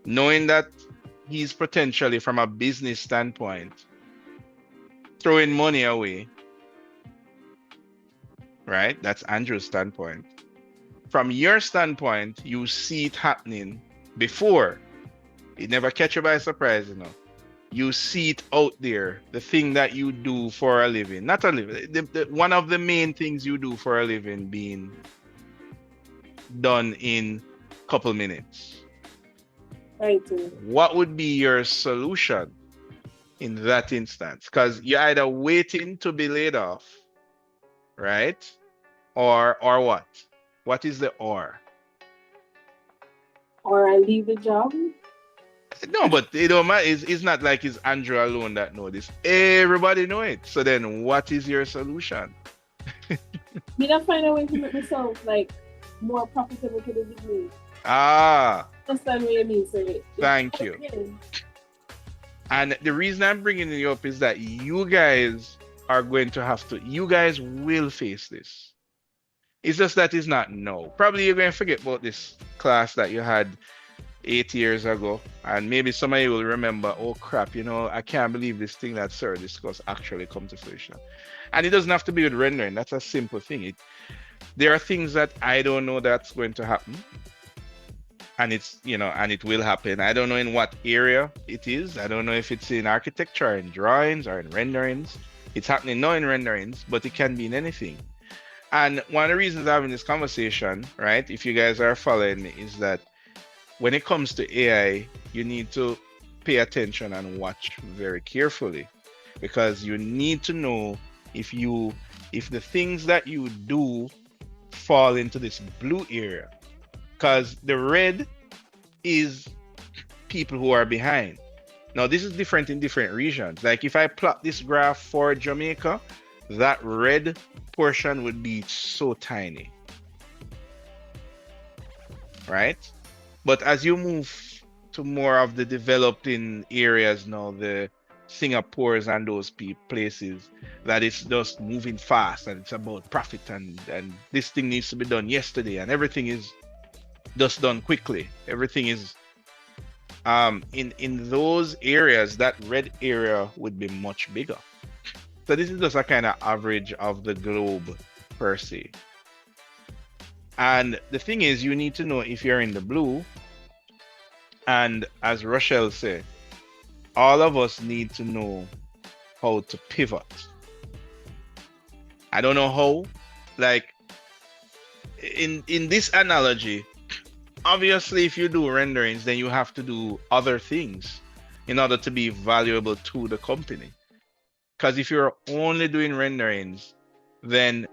knowing that he's potentially, from a business standpoint, throwing money away, right? That's Andrew's standpoint. From your standpoint, you see it happening before. It never catch you by surprise, You see it out there, the thing that you do for a living. Not a living. One of the main things you do for a living being done in a couple minutes. Right. What would be your solution in that instance? Because you're either waiting to be laid off, right? Or what? What is the or? Or I leave the job? No, but it's not like it's Andrew alone that know this. Everybody know it. So then what is your solution? Me not find a way to make myself like more profitable to the degree. Understand what you mean, sir. Thank you. And the reason I'm bringing it up is that you guys will face this. It's just that it's not now. Probably you're going to forget about this class that you had 8 years ago, and maybe some of you will remember, oh crap, I can't believe this thing that Sir discussed actually come to fruition. And it doesn't have to be with rendering. That's a simple thing. There are things that I don't know that's going to happen, and and it will happen. I don't know in what area it is. I don't know if it's in architecture, in drawings, or in renderings. It's happening now in renderings, but it can be in anything. And one of the reasons I'm having this conversation, right, if you guys are following me, is that when it comes to AI, you need to pay attention and watch very carefully, because you need to know if the things that you do fall into this blue area, because the red is people who are behind. Now, this is different in different regions. Like if I plot this graph for Jamaica, that red portion would be so tiny, right? But as you move to more of the developing areas now, the Singapores and those places, that it's just moving fast and it's about profit, and this thing needs to be done yesterday, and everything is just done quickly. Everything is in those areas, that red area would be much bigger. So this is just a kind of average of the globe per se. And the thing is, you need to know if you're in the blue. And as Rochelle said, all of us need to know how to pivot. I don't know how. Like in this analogy, obviously if you do renderings, then you have to do other things in order to be valuable to the company. Because if you're only doing renderings, then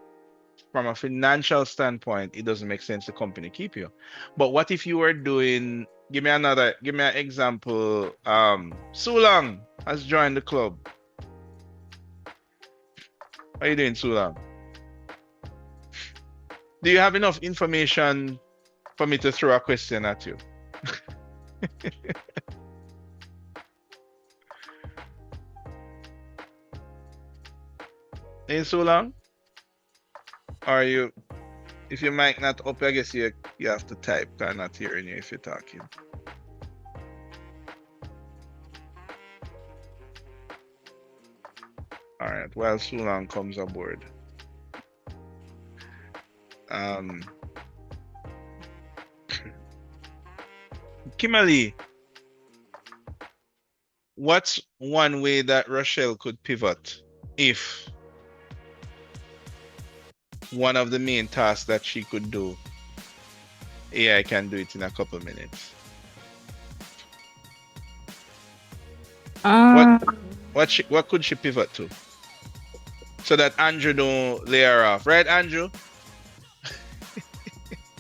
from a financial standpoint, it doesn't make sense the company keep you. But what if you were doing, give me an example. Sulang has joined the club. How are you doing, Sulang? Do you have enough information for me to throw a question at you. Ain't so long? Are you? If your mic not up, I guess you have to type. I'm not hearing you if you're talking. All right. While Sulan comes aboard. Kimberly, what's one way that Rochelle could pivot if one of the main tasks that she could do, AI can do it in a couple minutes? What could she pivot to so that Andrew don't lay her off, right, Andrew?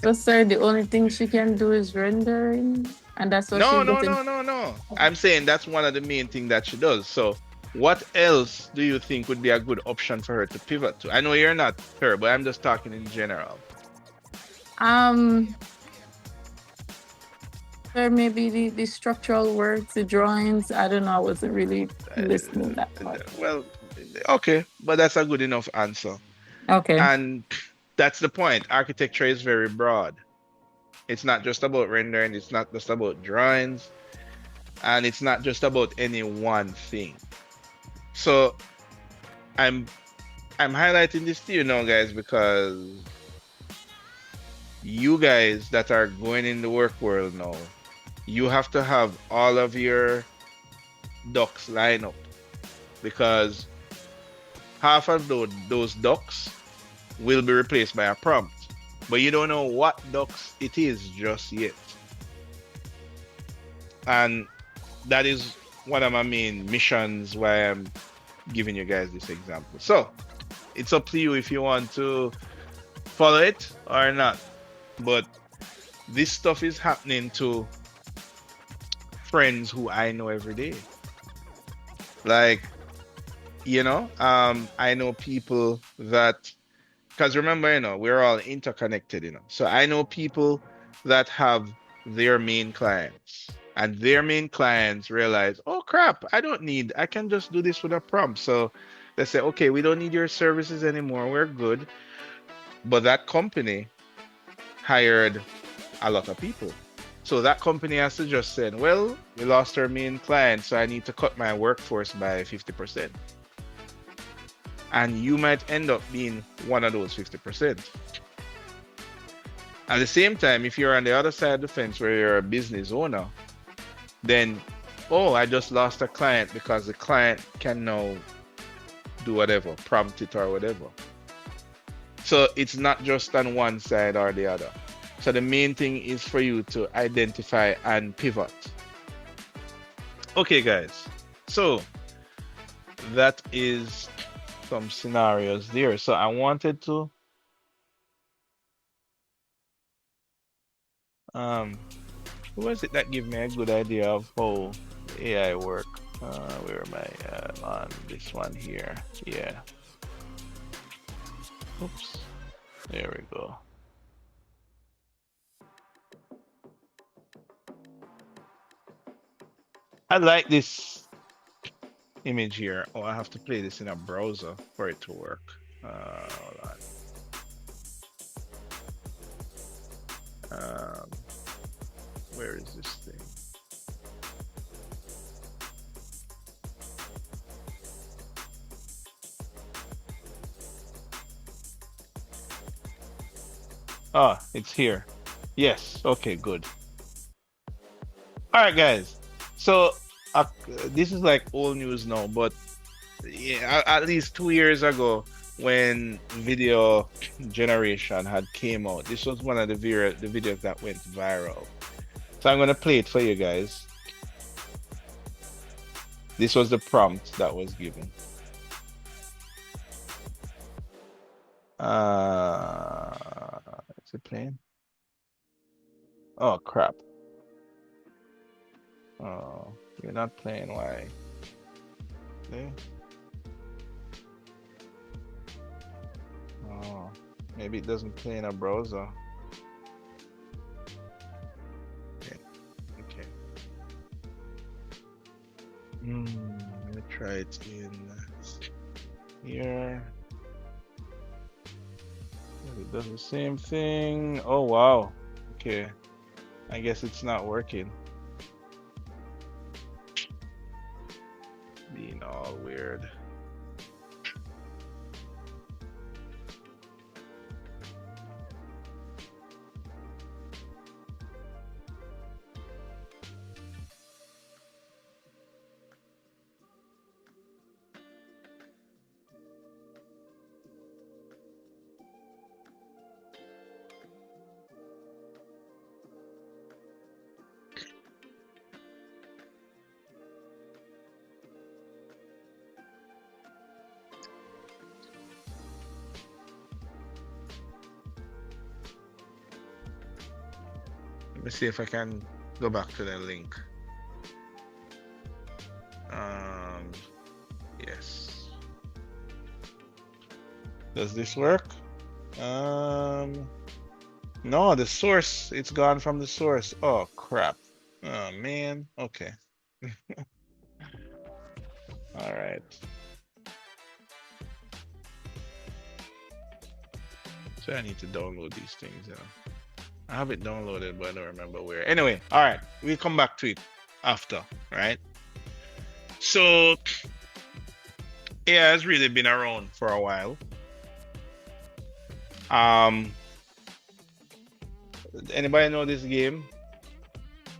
So, sir, the only thing she can do is rendering, and that's what No. she's getting. I'm saying that's one of the main things that she does. So, what else do you think would be a good option for her to pivot to? I know you're not her, but I'm just talking in general. Sir, maybe the structural work, the drawings. I don't know. I wasn't really listening that much. Well, okay, but that's a good enough answer. Okay. And that's the point. Architecture is very broad. It's not just about rendering, it's not just about drawings, and it's not just about any one thing. So I'm highlighting this to you now, guys, because you guys that are going in the work world now, you have to have all of your ducks line up, because half of those ducks will be replaced by a prompt, but you don't know what ducks it is just yet. And that is one of my main missions why I'm giving you guys this example. So it's up to you if you want to follow it or not. But this stuff is happening to friends who I know every day. Like, I know people that, because remember, we're all interconnected, So I know people that have their main clients, and their main clients realize, oh crap, I can just do this with a prompt. So they say, okay, we don't need your services anymore. We're good. But that company hired a lot of people. So that company has to just say, well, we lost our main client, so I need to cut my workforce by 50%. And you might end up being one of those 50%. At the same time, if you're on the other side of the fence where you're a business owner, then, I just lost a client because the client can now do whatever, prompt it or whatever. So it's not just on one side or the other. So the main thing is for you to identify and pivot. Okay, guys. So that is some scenarios there. So I wanted to who was it that gave me a good idea of how AI work? Where am I on this one here? Yeah. Oops. There we go. I like this image here. Oh, I have to play this in a browser for it to work. Hold on. Where is this thing? Ah, it's here. Yes. Okay, good. All right, guys. So this is like old news now, but yeah, at least 2 years ago, when video generation had came out, this was one of the videos that went viral. So I'm gonna play it for you guys. This was the prompt that was given. Is it playing? Oh crap. Oh, you're not playing. Why? Okay. Oh, maybe it doesn't play in a browser. Let me try it in here. It does the same thing. Oh wow. Okay. I guess it's not working. Being all weird. Let me see if I can go back to the link. Yes. Does this work? No, the source, it's gone from the source. Oh crap. Oh man. Okay. All right. So I need to download these things. I have it downloaded, but I don't remember where. Anyway, all right, we'll come back to it after, right? So AI has really been around for a while. Anybody know this game?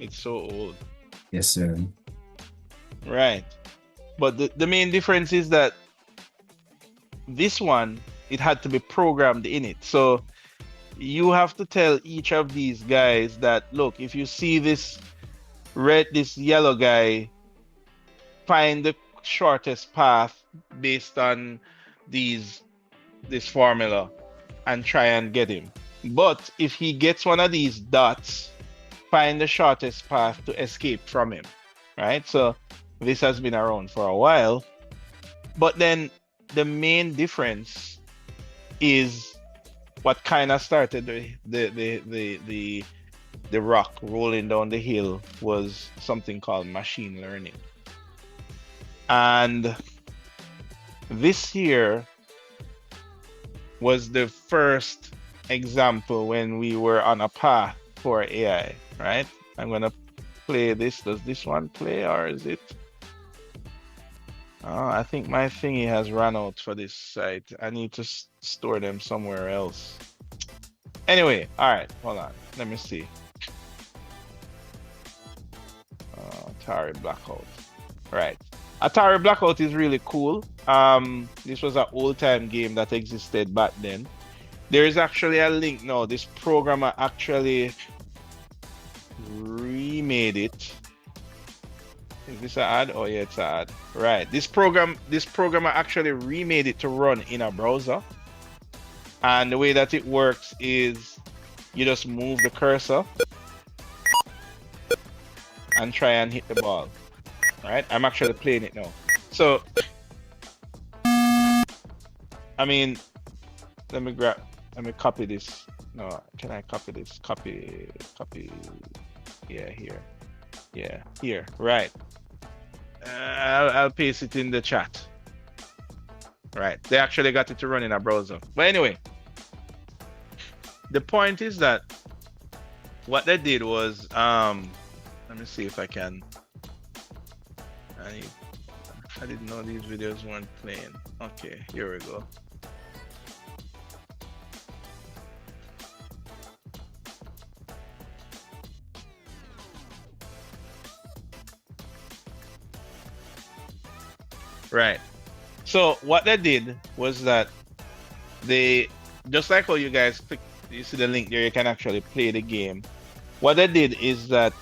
It's so old. Yes, sir. Right. But the main difference is that this one, it had to be programmed in it. So you have to tell each of these guys that, look, if you see this yellow guy, find the shortest path based on this formula and try and get him. But if he gets one of these dots, find the shortest path to escape from him, right? So this has been around for a while. But then the main difference is what kind of started the rock rolling down the hill was something called machine learning. And this here was the first example when we were on a path for AI, right? I'm gonna play this. Does this one play or is it? I think my thingy has run out for this site. I need to store them somewhere else. Anyway, all right, hold on. Let me see. Atari Blackout. Right. Atari Blackout is really cool. This was an old-time game that existed back then. There is actually a link now. This programmer actually remade it. Is this an ad? Oh yeah, it's an ad. Right. This programmer actually remade it to run in a browser. And the way that it works is you just move the cursor and try and hit the ball. Right? I'm actually playing it now. So I mean, let me copy this. No, can I copy this? Copy. Yeah, here. Yeah, here. Right. I'll paste it in the chat. Right. They actually got it to run in a browser. But anyway, the point is that what they did was, let me see if I can. I didn't know these videos weren't playing. Okay, here we go. Right. So what they did was that they, just like how you guys click, you see the link there, you can actually play the game. What they did is that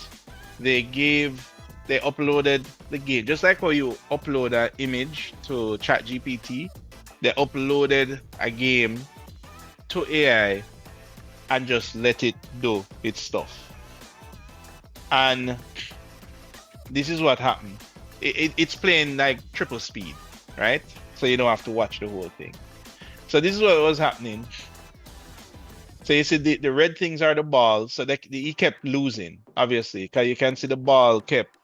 they uploaded the game, just like how you upload an image to ChatGPT. They uploaded a game to AI and just let it do its stuff. And this is what happened. It's playing like triple speed, right? So you don't have to watch the whole thing. So this is what was happening. So you see the red things are the balls. So he kept losing, obviously, because you can see the ball kept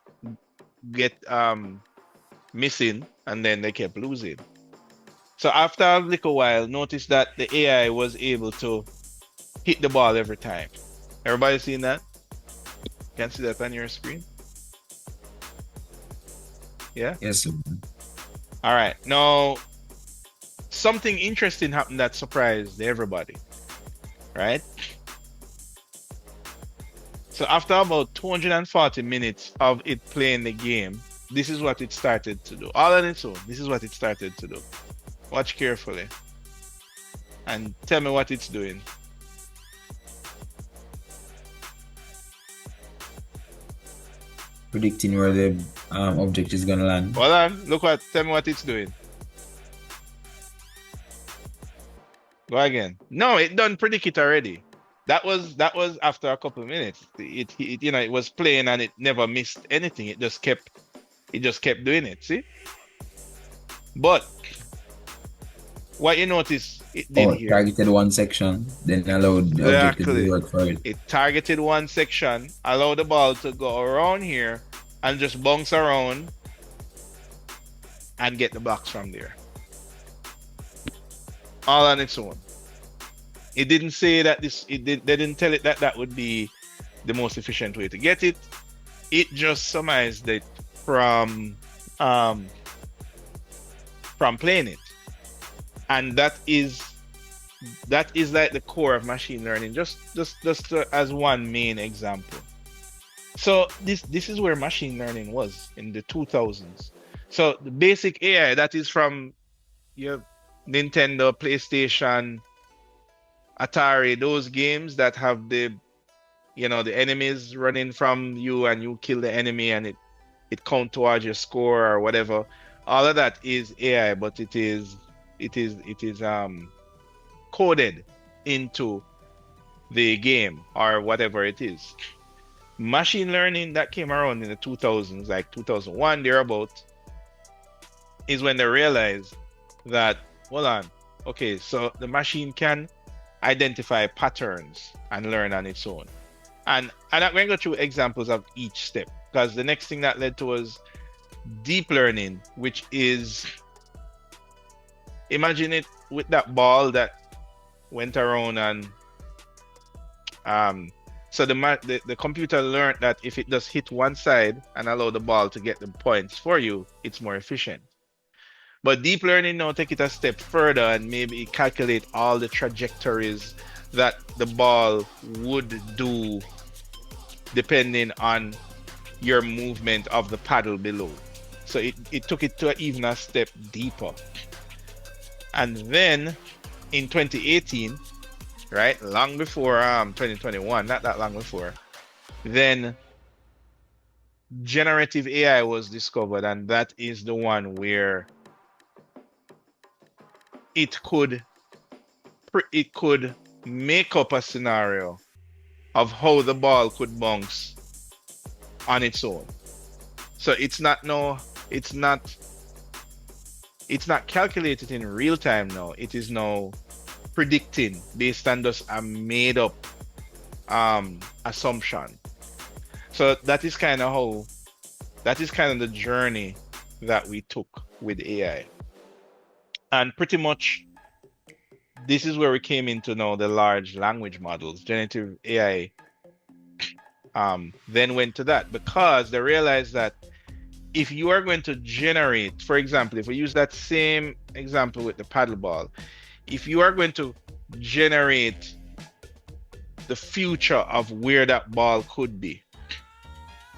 missing, and then they kept losing. So after a little while, notice that the AI was able to hit the ball every time. Everybody seen that? Can see that on your screen? Yeah? Yes, sir. All right. Now, something interesting happened that surprised everybody, right? So after about 240 minutes of it playing the game, this is what it started to do. All on its own, this is what it started to do. Watch carefully and tell me what it's doing. Predicting where the object is gonna land. Hold on, tell me what it's doing. Go again. No, it done predict it already. That was after a couple of minutes. It was playing and it never missed anything. It just kept doing it. See? But what you notice it did here. Targeted one section, then allowed the object to work for it. It targeted one section, allowed the ball to go around here and just bounce around and get the blocks from there. All on its own. It didn't say that they didn't tell it that would be the most efficient way to get it. It just surmised it from playing it. And that is like the core of machine learning, just as one main example. So this is where machine learning was in the 2000s. So the basic AI that is from your Nintendo, PlayStation, Atari, those games that have the enemies running from you and you kill the enemy and it count towards your score or whatever. All of that is AI, but it is coded into the game or whatever it is. Machine learning that came around in the 2000s, like 2001 thereabout, is when they realized that, hold on, okay, so the machine can identify patterns and learn on its own. And I'm going to go through examples of each step, because the next thing that led to was deep learning, which is, imagine it with that ball that went around and so the computer learned that if it just hit one side and allow the ball to get the points for you, it's more efficient. But deep learning now take it a step further and maybe calculate all the trajectories that the ball would do depending on your movement of the paddle below. So it took it to even a step deeper. And then in 2018, right, long before 2021, not that long before, then generative AI was discovered, and that is the one where it could make up a scenario of how the ball could bounce on its own. So it's not calculated in real time now. It is now predicting based on just a made up assumption. So that is kind of the journey that we took with AI. And pretty much this is where we came into now the large language models. Generative AI then went to that, because they realized that if you are going to generate, for example, if we use that same example with the paddle ball, if you are going to generate the future of where that ball could be,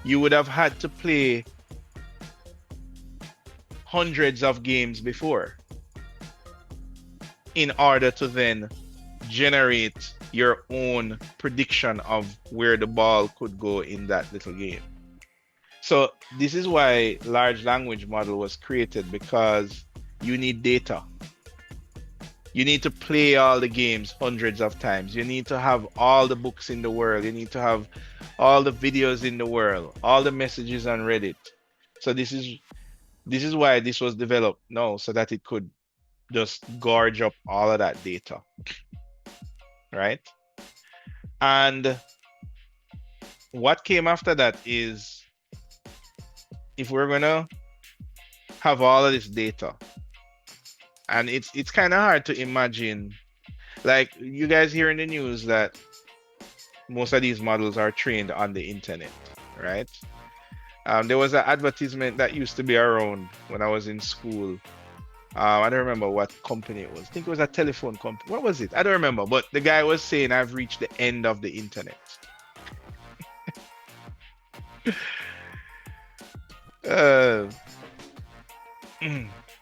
you would have had to play hundreds of games before in order to then generate your own prediction of where the ball could go in that little game. So this is why large language model was created, because you need data. You need to play all the games hundreds of times. You need to have all the books in the world. You need to have all the videos in the world, all the messages on Reddit. So this is why this was developed now, so that it could just gorge up all of that data, right? And what came after that is, if we're gonna have all of this data. And it's kind of hard to imagine. Like, you guys hear in the news that most of these models are trained on the internet, right? There was an advertisement that used to be around when I was in school. I don't remember what company it was. I think it was a telephone company. What was it? I don't remember. But the guy was saying, I've reached the end of the internet.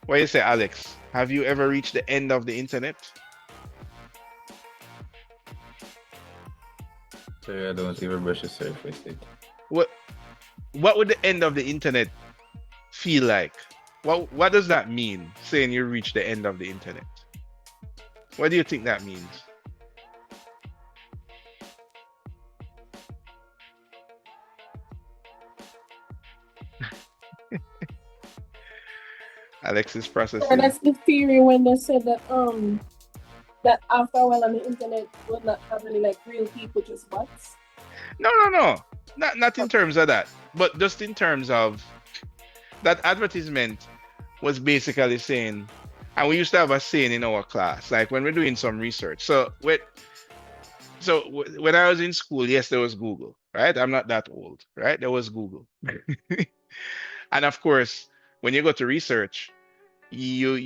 What do you say, Alex? Have you ever reached the end of the internet? Sorry, I don't even brush the surface. What would the end of the internet feel like? What does that mean, saying you reach the end of the internet? What do you think that means? Alex is processing. And that's the theory when they said that that after a while on the internet will not have any like real people, just bots. No. Not in terms of that, but just in terms of that advertisement was basically saying, and we used to have a saying in our class, like when we're doing some research. So when I was in school, yes, there was Google, right? I'm not that old, right? There was Google. And of course, when you go to research, you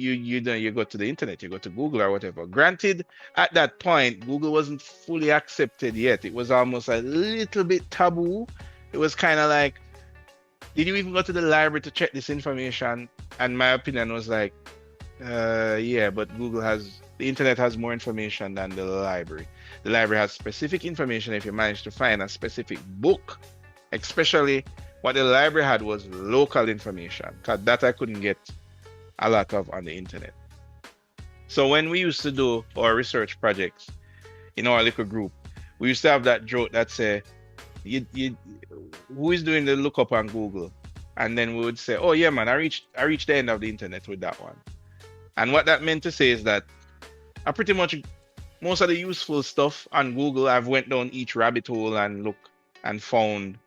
go to the internet, you go to Google or whatever. Granted, at that point, Google wasn't fully accepted yet. It was almost a little bit taboo. It was kind of like, did you even go to the library to check this information? And my opinion was like, yeah, but the internet has more information than the library. The library has specific information if you manage to find a specific book. Especially what the library had was local information, because that I couldn't get a lot of on the internet. So when we used to do our research projects in our little group, we used to have that joke that say, who is doing the lookup on Google? And then we would say, oh yeah, man, I reached the end of the internet with that one. And what that meant to say is that I pretty much, most of the useful stuff on Google, I've went down each rabbit hole and look and found,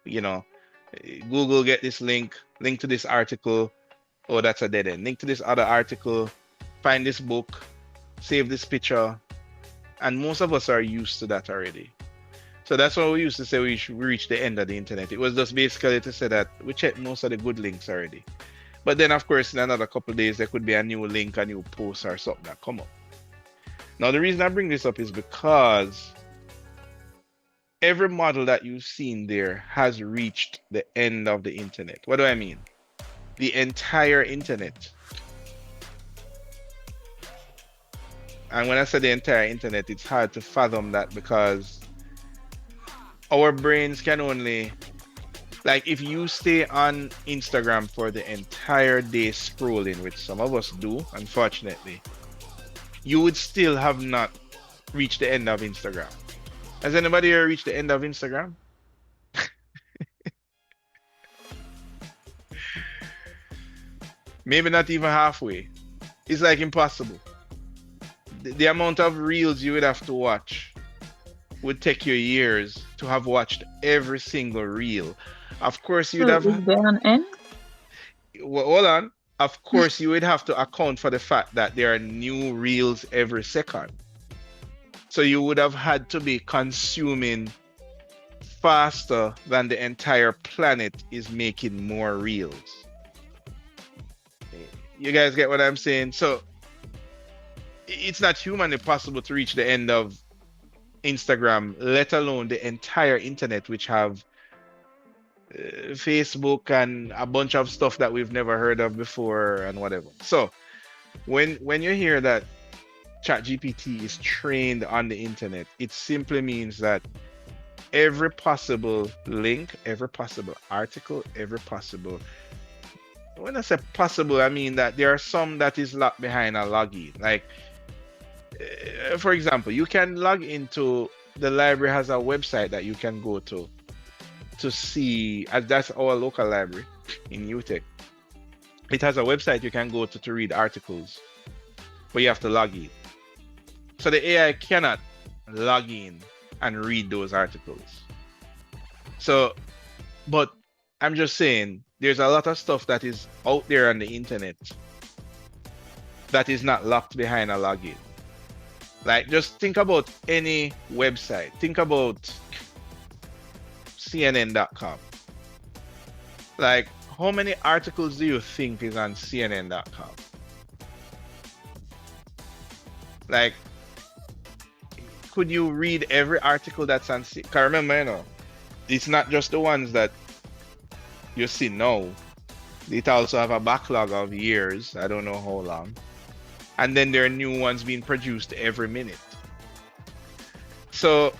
Google get this link to this article. Oh, that's a dead end. Link to this other article, find this book, save this picture. And most of us are used to that already. So that's why we used to say we reached the end of the internet. It was just basically to say that we checked most of the good links already. But then, of course, in another couple of days, there could be a new link, a new post or something that come up. Now, the reason I bring this up is because every model that you've seen there has reached the end of the internet. What do I mean? The entire internet. And when I say the entire internet, it's hard to fathom that because our brains can only, like, if you stay on Instagram for the entire day scrolling, which some of us do, unfortunately, you would still have not reached the end of Instagram. Has anybody here reached the end of Instagram? Maybe not even halfway. It's like impossible. The amount of reels you would have to watch would take you years to have watched every single reel. Of course, you'd have. Is there an end? Well, hold on. Of course, you would have to account for the fact that there are new reels every second. So you would have had to be consuming faster than the entire planet is making more reels. You guys get what I'm saying? So it's not humanly possible to reach the end of Instagram, let alone the entire internet, which have Facebook and a bunch of stuff that we've never heard of before and whatever. So when you hear that ChatGPT is trained on the internet, it simply means that every possible link, every possible article, every possible, when I say possible, I mean that there are some that is locked behind a login. Like, for example, you can log into, the library has a website that you can go to see, as that's our local library in UTech. It has a website you can go to read articles, but you have to log in. So the AI cannot log in and read those articles. So, but I'm just saying there's a lot of stuff that is out there on the internet that is not locked behind a login. Like, just think about any website. Think about CNN.com. Like, how many articles do you think is on CNN.com? Like, could you read every article that's on CNN? Because remember, it's not just the ones that you see now. It also have a backlog of years. I don't know how long. And then there are new ones being produced every minute. So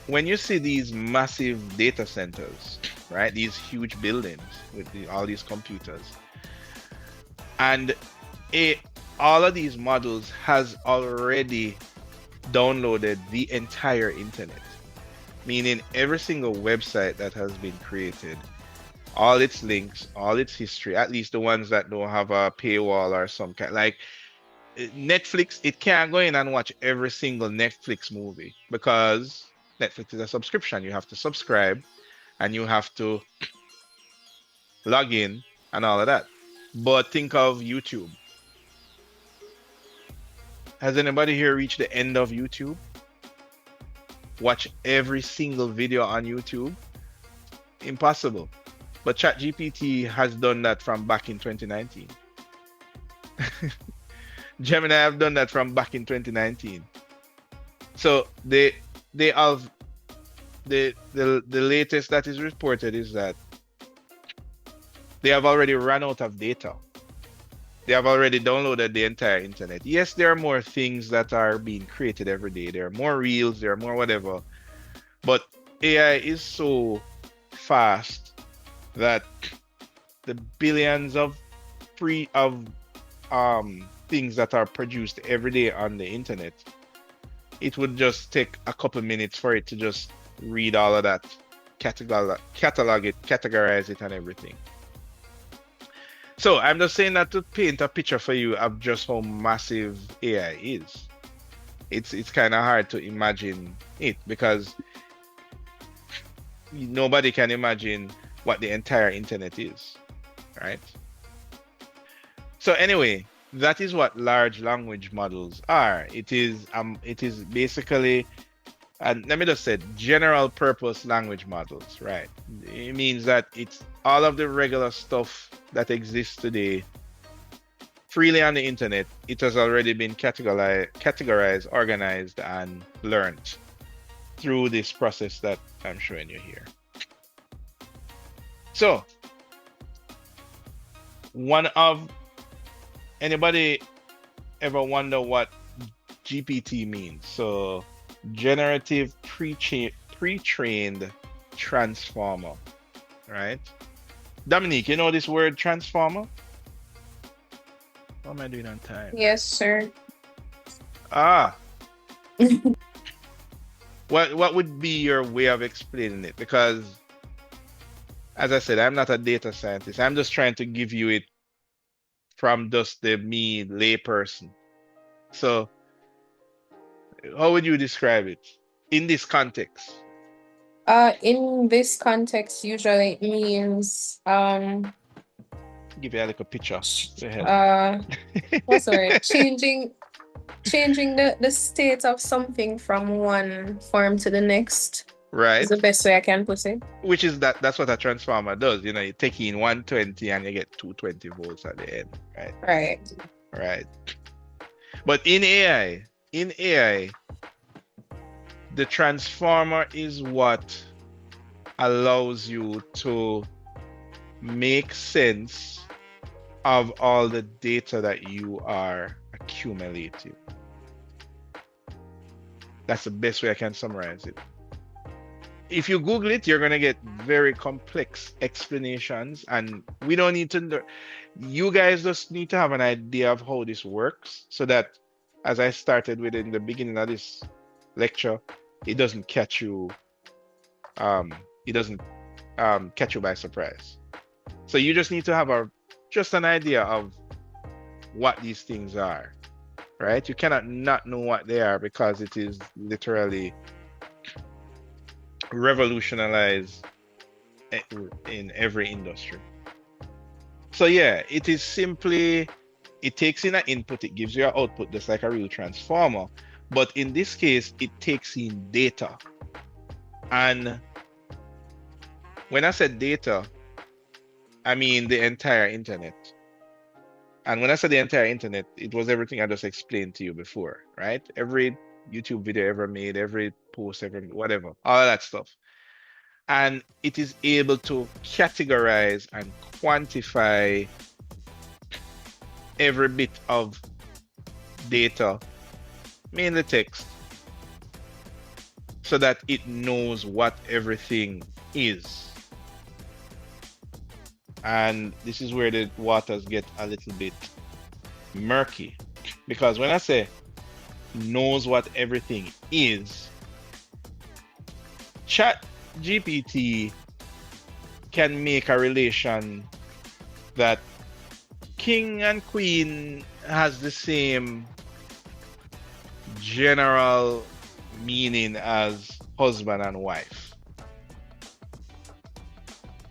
when you see these massive data centers, right, these huge buildings with all these computers, and all of these models has already downloaded the entire internet, meaning every single website that has been created, all its links, all its history, at least the ones that don't have a paywall or some kind. Like Netflix, it can't go in and watch every single Netflix movie because Netflix is a subscription. You have to subscribe and you have to log in and all of that. But think of YouTube. Has anybody here reached the end of YouTube? Watch every single video on YouTube? Impossible. But ChatGPT has done that from back in 2019. Gemini have done that from back in 2019. So they have the latest that is reported is that they have already run out of data. They have already downloaded the entire internet. Yes, there are more things that are being created every day. There are more reels, there are more whatever. But AI is so fast that the billions of things that are produced every day on the internet, it would just take a couple minutes for it to just read all of that, catalog it, categorize it, and everything. So I'm just saying that to paint a picture for you of just how massive AI is. It's kind of hard to imagine it because nobody can imagine what the entire internet is, right? So anyway, that is what large language models are. It is basically, and let me just say, general purpose language models, right? It means that it's all of the regular stuff that exists today freely on the internet. It has already been categorized, organized, and learned through this process that I'm showing you here. So, anybody ever wonder what GPT means? So, generative pre-trained transformer, right? Dominique, you know this word transformer? What am I doing on time? Yes, sir. What would be your way of explaining it? Because as I said, I'm not a data scientist. I'm just trying to give you it from just the me layperson. So how would you describe it in this context? In this context, usually it means Give you like a picture. Go ahead. sorry, changing the state of something from one form to the next. Right. Is the best way I can put it. Which is that's what a transformer does. You know, you take in 120 and you get 220 volts at the end, right? Right. But in AI, the transformer is what allows you to make sense of all the data that you are accumulating. That's the best way I can summarize it. If you Google it, you're going to get very complex explanations, and we don't need to. You guys just need to have an idea of how this works so that, as I started with in the beginning of this lecture, it doesn't catch you. It doesn't catch you by surprise. So you just need to have just an idea of what these things are, right? You cannot not know what they are because it is literally revolutionized in every industry. So yeah, it is simply, it takes in an input, it gives you an output just like a real transformer. But in this case, it takes in data. And when I said data, I mean the entire internet. And when I said the entire internet, it was everything I just explained to you before, right? Every YouTube video ever made, every post ever, whatever, all that stuff. And it is able to categorize and quantify every bit of data, mainly text, so that it knows what everything is. And this is where the waters get a little bit murky, because when I say knows what everything is, Chat GPT can make a relation that king and queen has the same general meaning as husband and wife.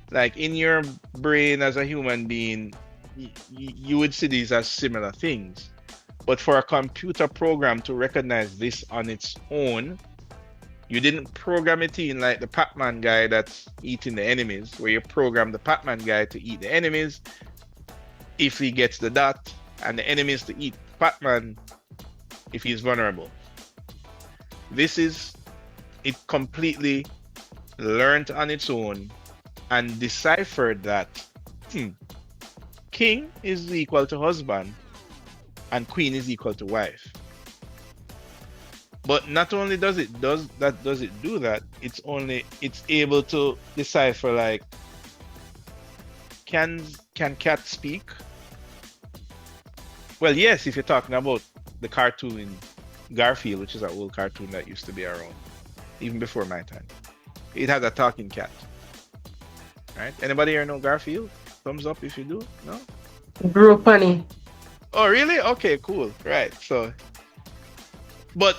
Like in your brain as a human being, you would see these as similar things. But for a computer program to recognize this on its own, you didn't program it in like the Pac-Man guy that's eating the enemies, where you program the Pac-Man guy to eat the enemies if he gets the dot, and the enemies to eat Pac-Man if he's vulnerable. This is, it completely learned on its own and deciphered that king is equal to husband and queen is equal to wife. But not only does it do that, it's able to decipher, like, can cat speak? Well, yes, if you're talking about the cartoon Garfield, which is an old cartoon that used to be around even before my time. It had a talking cat. Right? Anybody here know Garfield? Thumbs up if you do. No? Grew up funny. Oh, really? Okay, cool. Right. So, but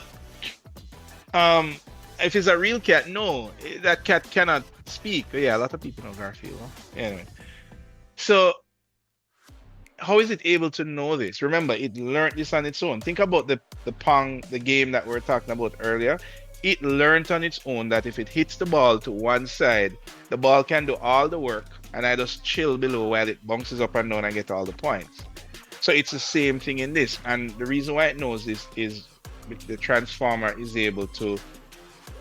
if it's a real cat, no, that cat cannot speak. Yeah, a lot of people know Garfield. Huh? Anyway, so how is it able to know this? Remember, it learned this on its own. Think about the Pong, the game that we were talking about earlier. It learned on its own that if it hits the ball to one side, the ball can do all the work, and I just chill below while it bounces up and down and get all the points. So it's the same thing in this. And the reason why it knows this is the transformer is able to,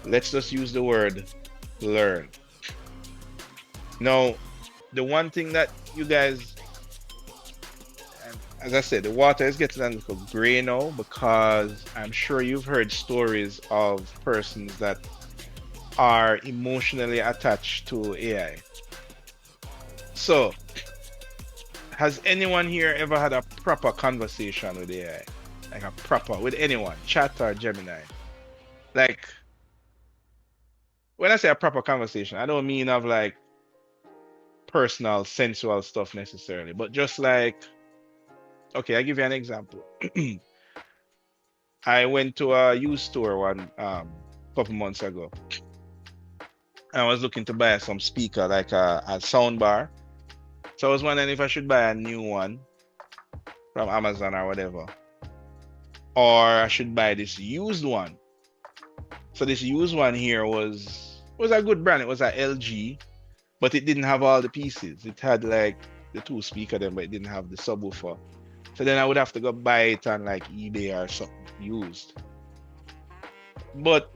let's just use the word learn. Now, the one thing that you guys, as I said, the water is getting a little gray now, because I'm sure you've heard stories of persons that are emotionally attached to AI. So, has anyone here ever had a proper conversation with AI? Like a proper, with anyone, Chat or Gemini? Like, when I say a proper conversation, I don't mean of like personal, sensual stuff necessarily, but just like, okay, I'll give you an example. I went to a used store one couple months ago. I was looking to buy some speaker, like a sound bar. So I was wondering if I should buy a new one from Amazon or whatever, or I should buy this used one. So this used one here was a good brand. It was a LG, but it didn't have all the pieces. It had like the two speaker then, but it didn't have the subwoofer. So then I would have to go buy it on like eBay or something used. But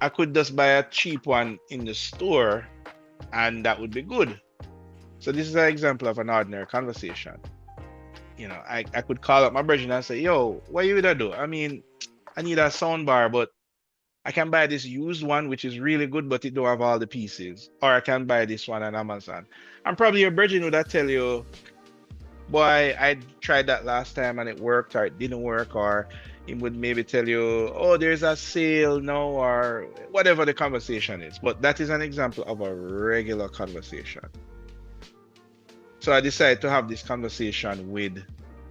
I could just buy a cheap one in the store and that would be good. So this is an example of an ordinary conversation. You know, I could call up my brother and say, yo, what you gonna do? I mean, I need a sound bar, but I can buy this used one, which is really good, but it don't have all the pieces. Or I can buy this one on Amazon. And probably your brother would tell you, boy, I tried that last time and it worked, or it didn't work, or he would maybe tell you, oh, there's a sale now, or whatever the conversation is. But that is an example of a regular conversation. So I decided to have this conversation with,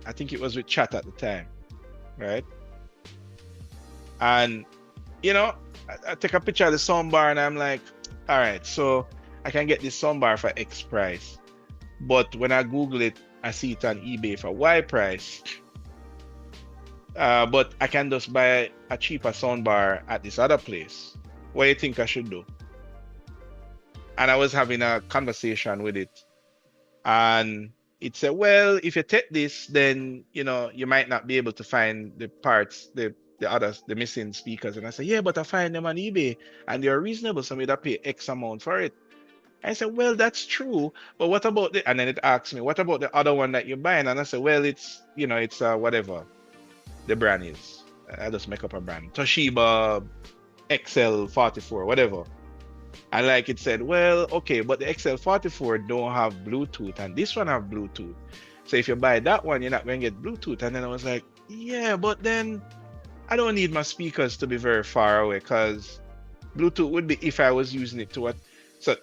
I think it was with Chat at the time, right? And, you know, I take a picture of the soundbar and I'm like, all right, so I I can get this soundbar for X price, but when I Google it, I see it on eBay for Y price. But I can just buy a cheaper soundbar at this other place. What do you think I should do? And I was having a conversation with it, and it said, well, if you take this, then you might not be able to find the parts, the others, the missing speakers. And I said, yeah, but I find them on eBay and they're reasonable, so I pay X amount for it. I said, well, that's true, but what about and then it asked me, what about the other one that you're buying? And I said, well, it's whatever the brand is. I just make up a brand, Toshiba XL44, whatever. And like it said, well, okay, but the XL44 don't have Bluetooth and this one have Bluetooth. So if you buy that one, you're not going to get Bluetooth. And then I was like, yeah, but then I don't need my speakers to be very far away, because Bluetooth would be if I was using it to what. So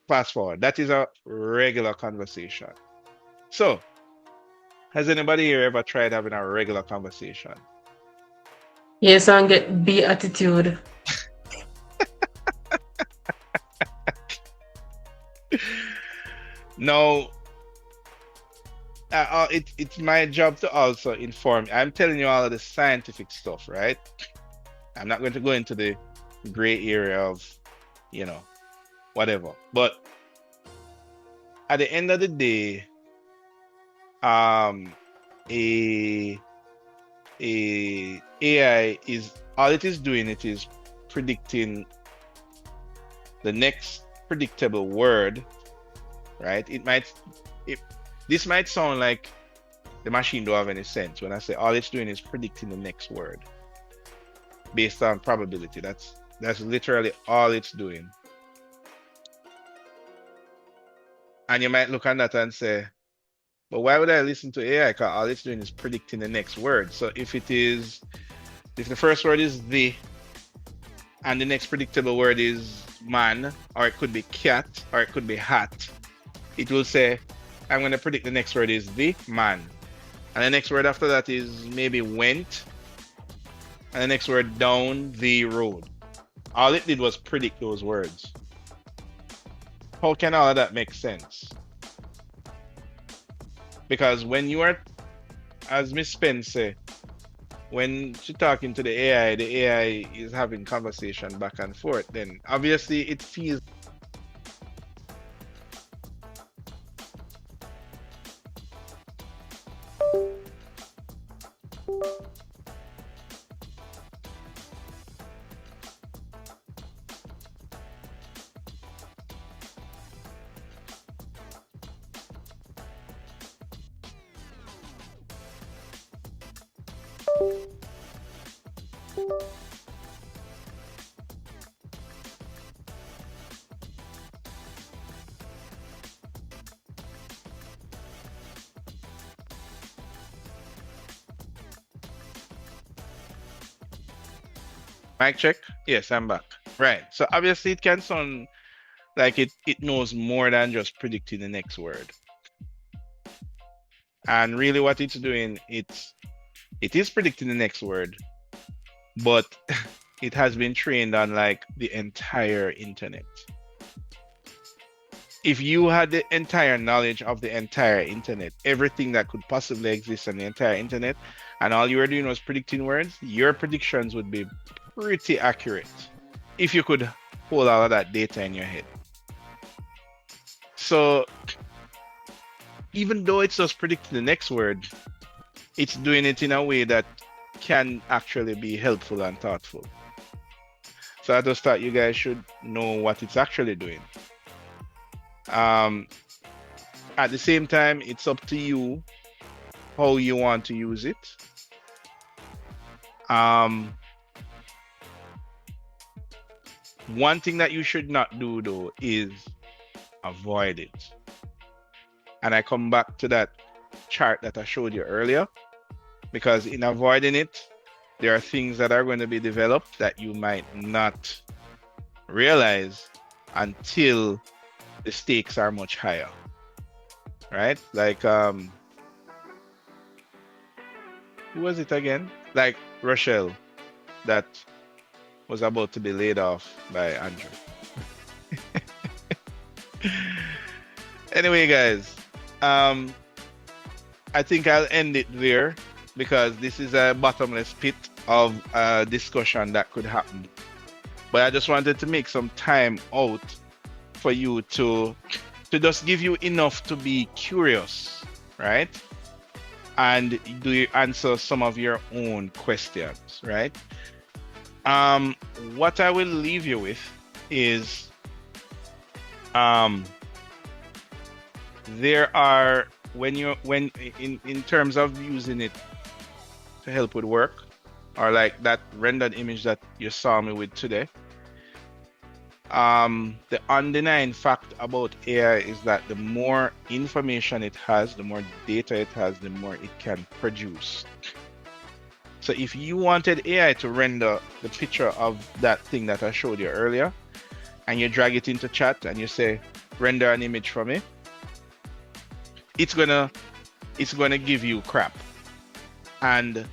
fast forward, that is a regular conversation. So has anybody here ever tried having a regular conversation? Yes, and get B attitude. No, it's my job to also inform. I'm telling you all of the scientific stuff, right? I'm not going to go into the gray area of, whatever. But at the end of the day, a AI is all it is doing. It is predicting the next predictable word, right? This might sound like the machine don't have any sense when I say all it's doing is predicting the next word based on probability. That's literally all it's doing. And you might look at that and say, but why would I listen to AI? Because all it's doing is predicting the next word. So if the first word is the, and the next predictable word is man, or it could be cat, or it could be hat, it will say, I'm going to predict the next word is the man. And the next word after that is maybe went. And the next word down the road. All it did was predict those words. How can all of that make sense? Because when you are, as Miss Spence said, when she's talking to the AI is having conversation back and forth, then obviously it feels mic check. Yes, I'm back. Right. So obviously it can sound like it knows more than just predicting the next word. And really what it's doing, it is predicting the next word, but it has been trained on like the entire internet. If you had the entire knowledge of the entire internet, everything that could possibly exist on the entire internet, and all you were doing was predicting words, your predictions would be pretty accurate if you could hold all of that data in your head. So even though it's just predicting the next word, it's doing it in a way that can actually be helpful and thoughtful. So I just thought you guys should know what it's actually doing. At the same time, it's up to you how you want to use it. One thing that you should not do though is avoid it. And I come back to that chart that I showed you earlier, because in avoiding it, there are things that are going to be developed that you might not realize until the stakes are much higher, right? Like, who was it again? Like Rochelle, that was about to be laid off by Andrew. Anyway, guys, I think I'll end it there because this is a bottomless pit of a discussion that could happen. But I just wanted to make some time out for you to just give you enough to be curious, right? And do you answer some of your own questions, right? What I will leave you with is there are when in terms of using it to help with work, or like that rendered image that you saw me with today. The undenying fact about AI is that the more information it has, the more data it has, the more it can produce. So if you wanted AI to render the picture of that thing that I showed you earlier, and you drag it into chat and you say, render an image for me, it's gonna give you crap. And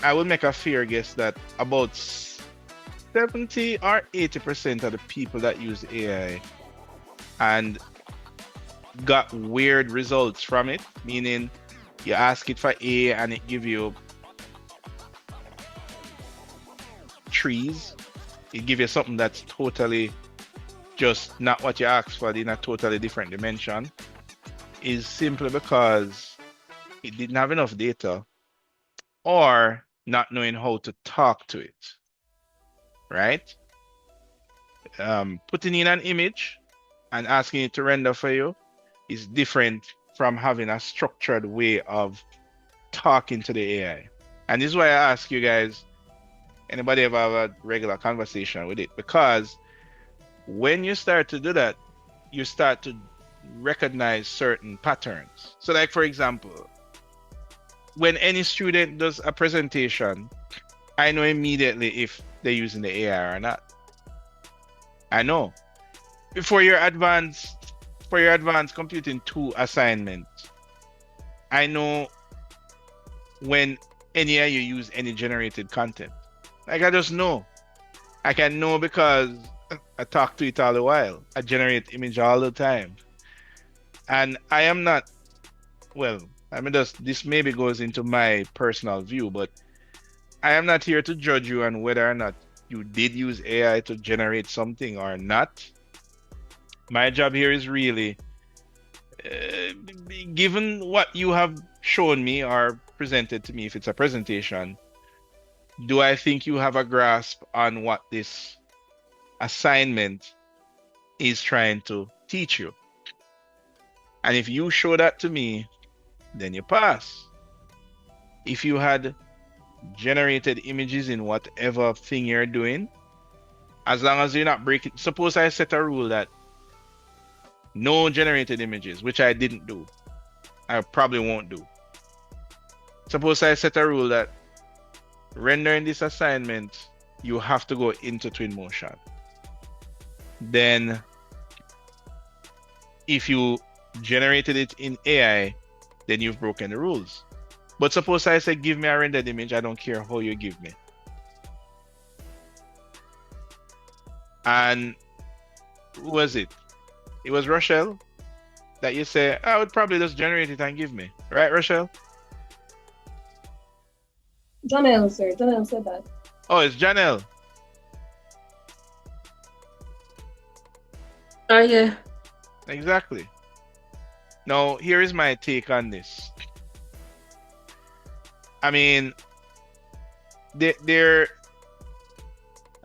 I will make a fair guess that about 70 or 80% of the people that use AI and got weird results from it, meaning you ask it for A and it give you trees, it give you something that's totally just not what you asked for in a totally different dimension, is simply because it didn't have enough data or not knowing how to talk to it, right? Putting in an image and asking it to render for you is different from having a structured way of talking to the AI. And this is why I ask you guys, anybody ever have a regular conversation with it? Because when you start to do that, you start to recognize certain patterns. So like, for example, when any student does a presentation, I know immediately if they're using the AI or not. I know. For your advanced computing 2 assignment, I know when any AI you use any generated content. Like, I just know. I can know because I talk to it all the while. I generate image all the time. And I am not, well, I mean, this maybe goes into my personal view, but I am not here to judge you on whether or not you did use AI to generate something or not. My job here is really, given what you have shown me or presented to me, if it's a presentation, do I think you have a grasp on what this assignment is trying to teach you? And if you show that to me, then you pass. If you had generated images in whatever thing you're doing, as long as you're not breaking, suppose I set a rule that no generated images, which I didn't do, I probably won't do. Suppose I set a rule that rendering this assignment, you have to go into Twinmotion. Then if you generated it in AI, then you've broken the rules. But suppose I say, give me a rendered image, I don't care how you give me. And who was it? It was Rochelle that you say, I would probably just generate it and give me. Right, Rochelle? Janelle, sir. Janelle said that. Oh, it's Janelle. Oh, yeah. Exactly. Now, here is my take on this. I mean, I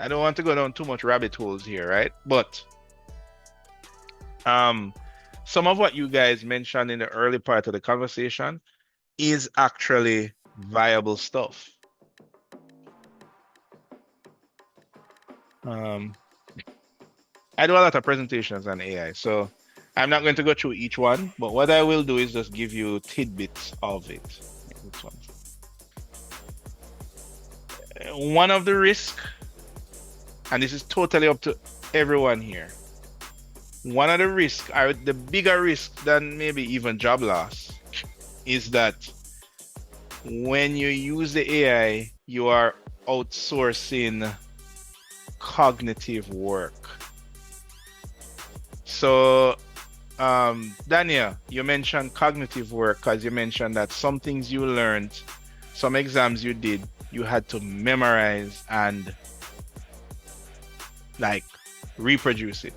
don't want to go down too much rabbit holes here, right? But some of what you guys mentioned in the early part of the conversation is actually viable stuff. I do a lot of presentations on AI, so I'm not going to go through each one, but what I will do is just give you tidbits of it. Which one? One of the risks, and this is totally up to everyone here, one of the risks, the bigger risk than maybe even job loss, is that when you use the AI, you are outsourcing cognitive work. So Daniel, you mentioned cognitive work because you mentioned that some things you learned, some exams you did, you had to memorize and like reproduce it.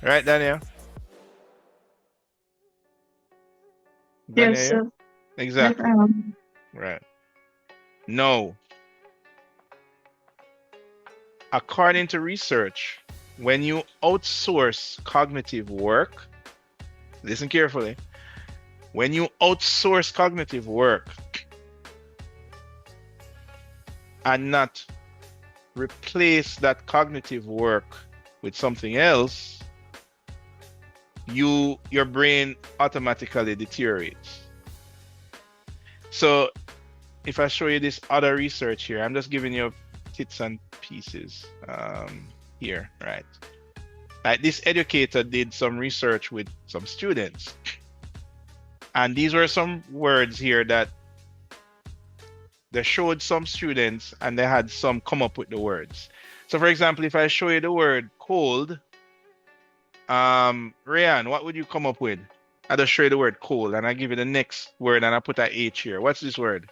Right, Daniel? Daniel, Yes, sir. exactly. Yes, Right. No. According to research, when you outsource cognitive work, listen carefully. When you outsource cognitive work and not replace that cognitive work with something else, your brain automatically deteriorates. So if I show you this other research here, I'm just giving you bits and pieces here, right? Like this educator did some research with some students. And these were some words here that they showed some students and they had some come up with the words. So for example, if I show you the word cold, Ryan, what would you come up with? I just show you the word cold and I give you the next word and I put an H here. What's this word?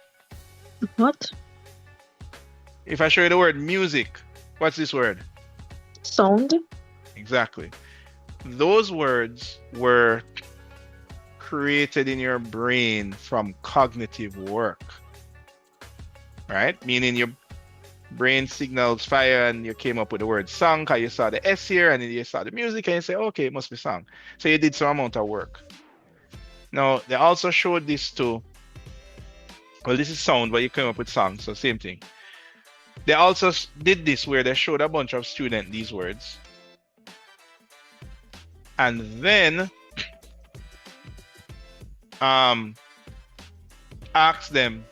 What? If I show you the word music, what's this word? Sound? Exactly. Those words were created in your brain from cognitive work, right? Meaning your brain signals fire and you came up with the word song because you saw the S here and then you saw the music and you say, okay, it must be song. So you did some amount of work. Now, they also showed this too. Well, this is sound, but you came up with song, so same thing. They also did this where they showed a bunch of students these words. And then asked them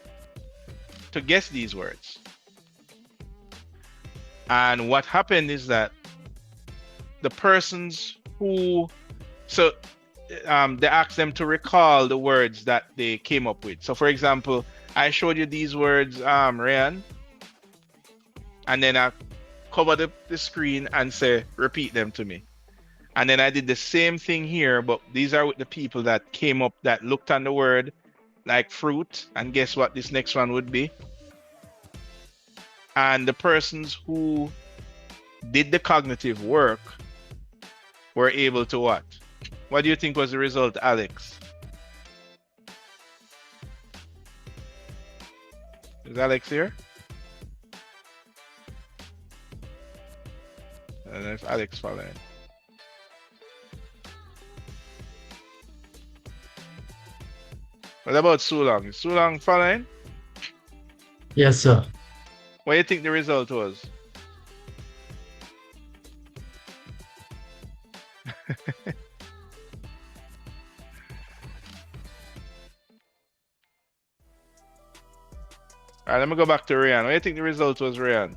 to guess these words. And what happened is that the persons who, so they asked them to recall the words that they came up with. So for example, I showed you these words, Ryan, and then I covered the screen and say, repeat them to me. And then I did the same thing here, but these are with the people that came up, that looked on the word like fruit, and guess what this next one would be? And the persons who did the cognitive work were able to what? What do you think was the result, Alex? Is Alex here? I don't know if Alex following. What about Sulong? Is Sulong following? Yes, sir. What do you think the result was? All right, let me go back to Ryan. What do you think the result was, Ryan?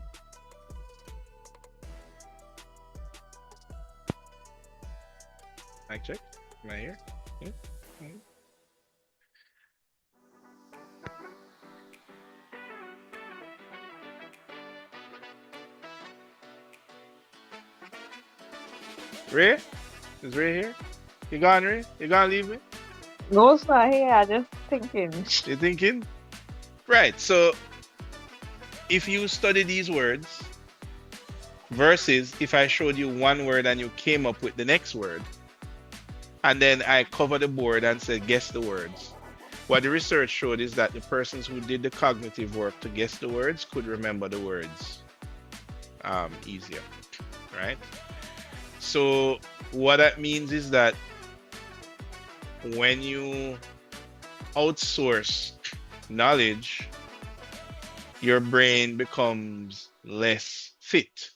Mic check. Am I here? Yeah. Mm-hmm. Ray? Is Ray here? You gone, Ray? You gonna leave me? No, it's not here. I'm just thinking. You thinking? Right. So if you study these words versus if I showed you one word and you came up with the next word, and then I cover the board and said, guess the words. What the research showed is that the persons who did the cognitive work to guess the words could remember the words easier, right? So what that means is that when you outsource knowledge, your brain becomes less fit.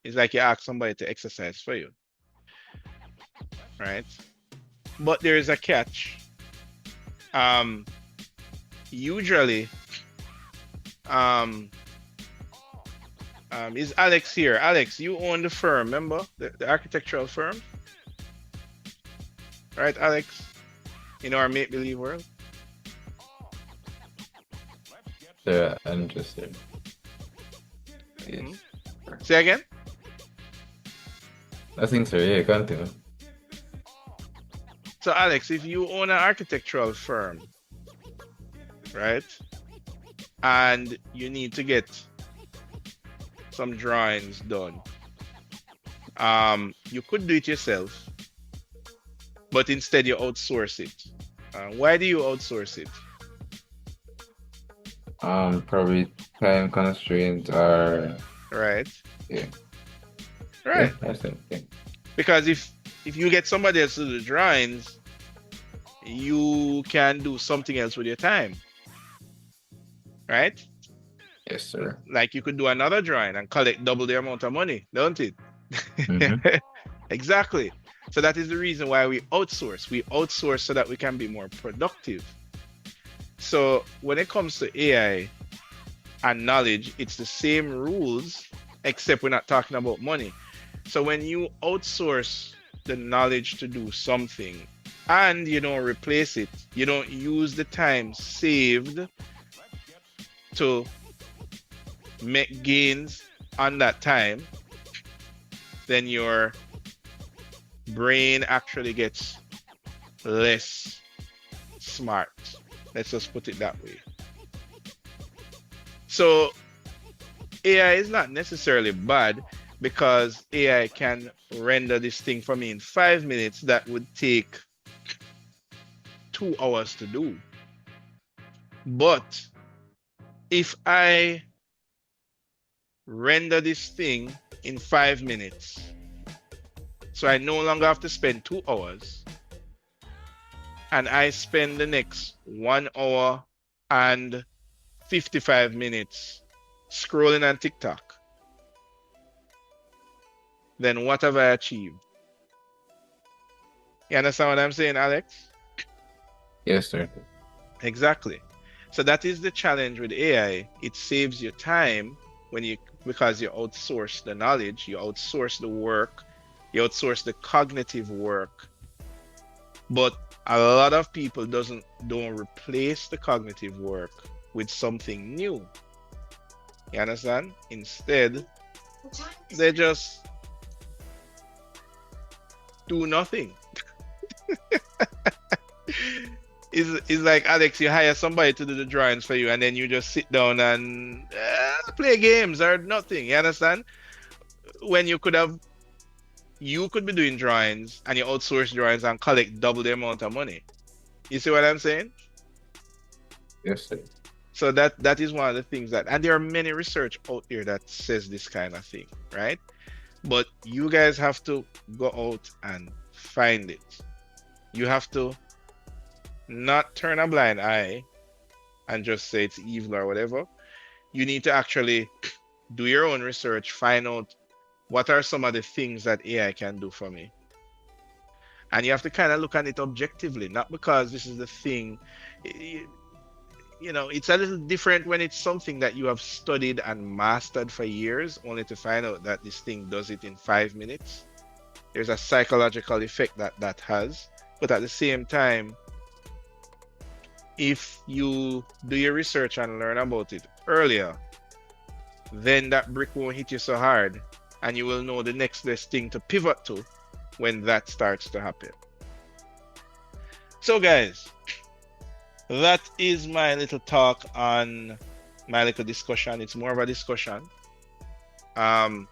It's like you ask somebody to exercise for you, right? But there is a catch. Usually, is Alex here? Alex, you own the firm, remember? The architectural firm? Right, Alex? In our make-believe world? Yeah, I'm just here. Yes. Say again? I think so, yeah, continue. So Alex, if you own an architectural firm, right, and you need to get some drawings done, you could do it yourself, but instead you outsource it. Why do you outsource it? Probably time constraints are Right. yeah. Right. Yeah, that's it. Yeah. Because if you get somebody else to do the drawings, you can do something else with your time. Right? Yes, sir. Like you could do another drawing and collect double the amount of money, don't it? Mhm. Exactly. So that is the reason why we outsource. We outsource so that we can be more productive. So when it comes to AI and knowledge, it's the same rules, except we're not talking about money. So when you outsource the knowledge to do something and you don't replace it, you don't use the time saved to make gains on that time, then your brain actually gets less smart. Let's just put it that way. So AI is not necessarily bad because AI can render this thing for me in 5 minutes that would take 2 hours to do. But if I render this thing in 5 minutes, so I no longer have to spend 2 hours, and I spend the next 1 hour and 55 minutes scrolling on TikTok, then what have I achieved? You understand what I'm saying, Alex? Yes, sir. Exactly. So that is the challenge with AI. It saves you time because you outsource the knowledge, you outsource the work, you outsource the cognitive work. But a lot of people don't replace the cognitive work with something new. You understand? Instead, they just do nothing. It's like, Alex, you hire somebody to do the drawings for you, and then you just sit down and play games or nothing. You understand? When you could be doing drawings and you outsource drawings and collect double the amount of money. You see what I'm saying? Yes, sir. So that is one of the things and there are many research out there that says this kind of thing, right? But you guys have to go out and find it. You have to not turn a blind eye and just say it's evil or whatever. You need to actually do your own research, find out what are some of the things that AI can do for me. And you have to kind of look at it objectively, not because this is the thing. It's a little different when it's something that you have studied and mastered for years, only to find out that this thing does it in 5 minutes. There's a psychological effect that has. But at the same time, if you do your research and learn about it earlier, then that brick won't hit you so hard, and you will know the next best thing to pivot to when that starts to happen. So guys, that is my little talk on my little discussion. It's more of a discussion. I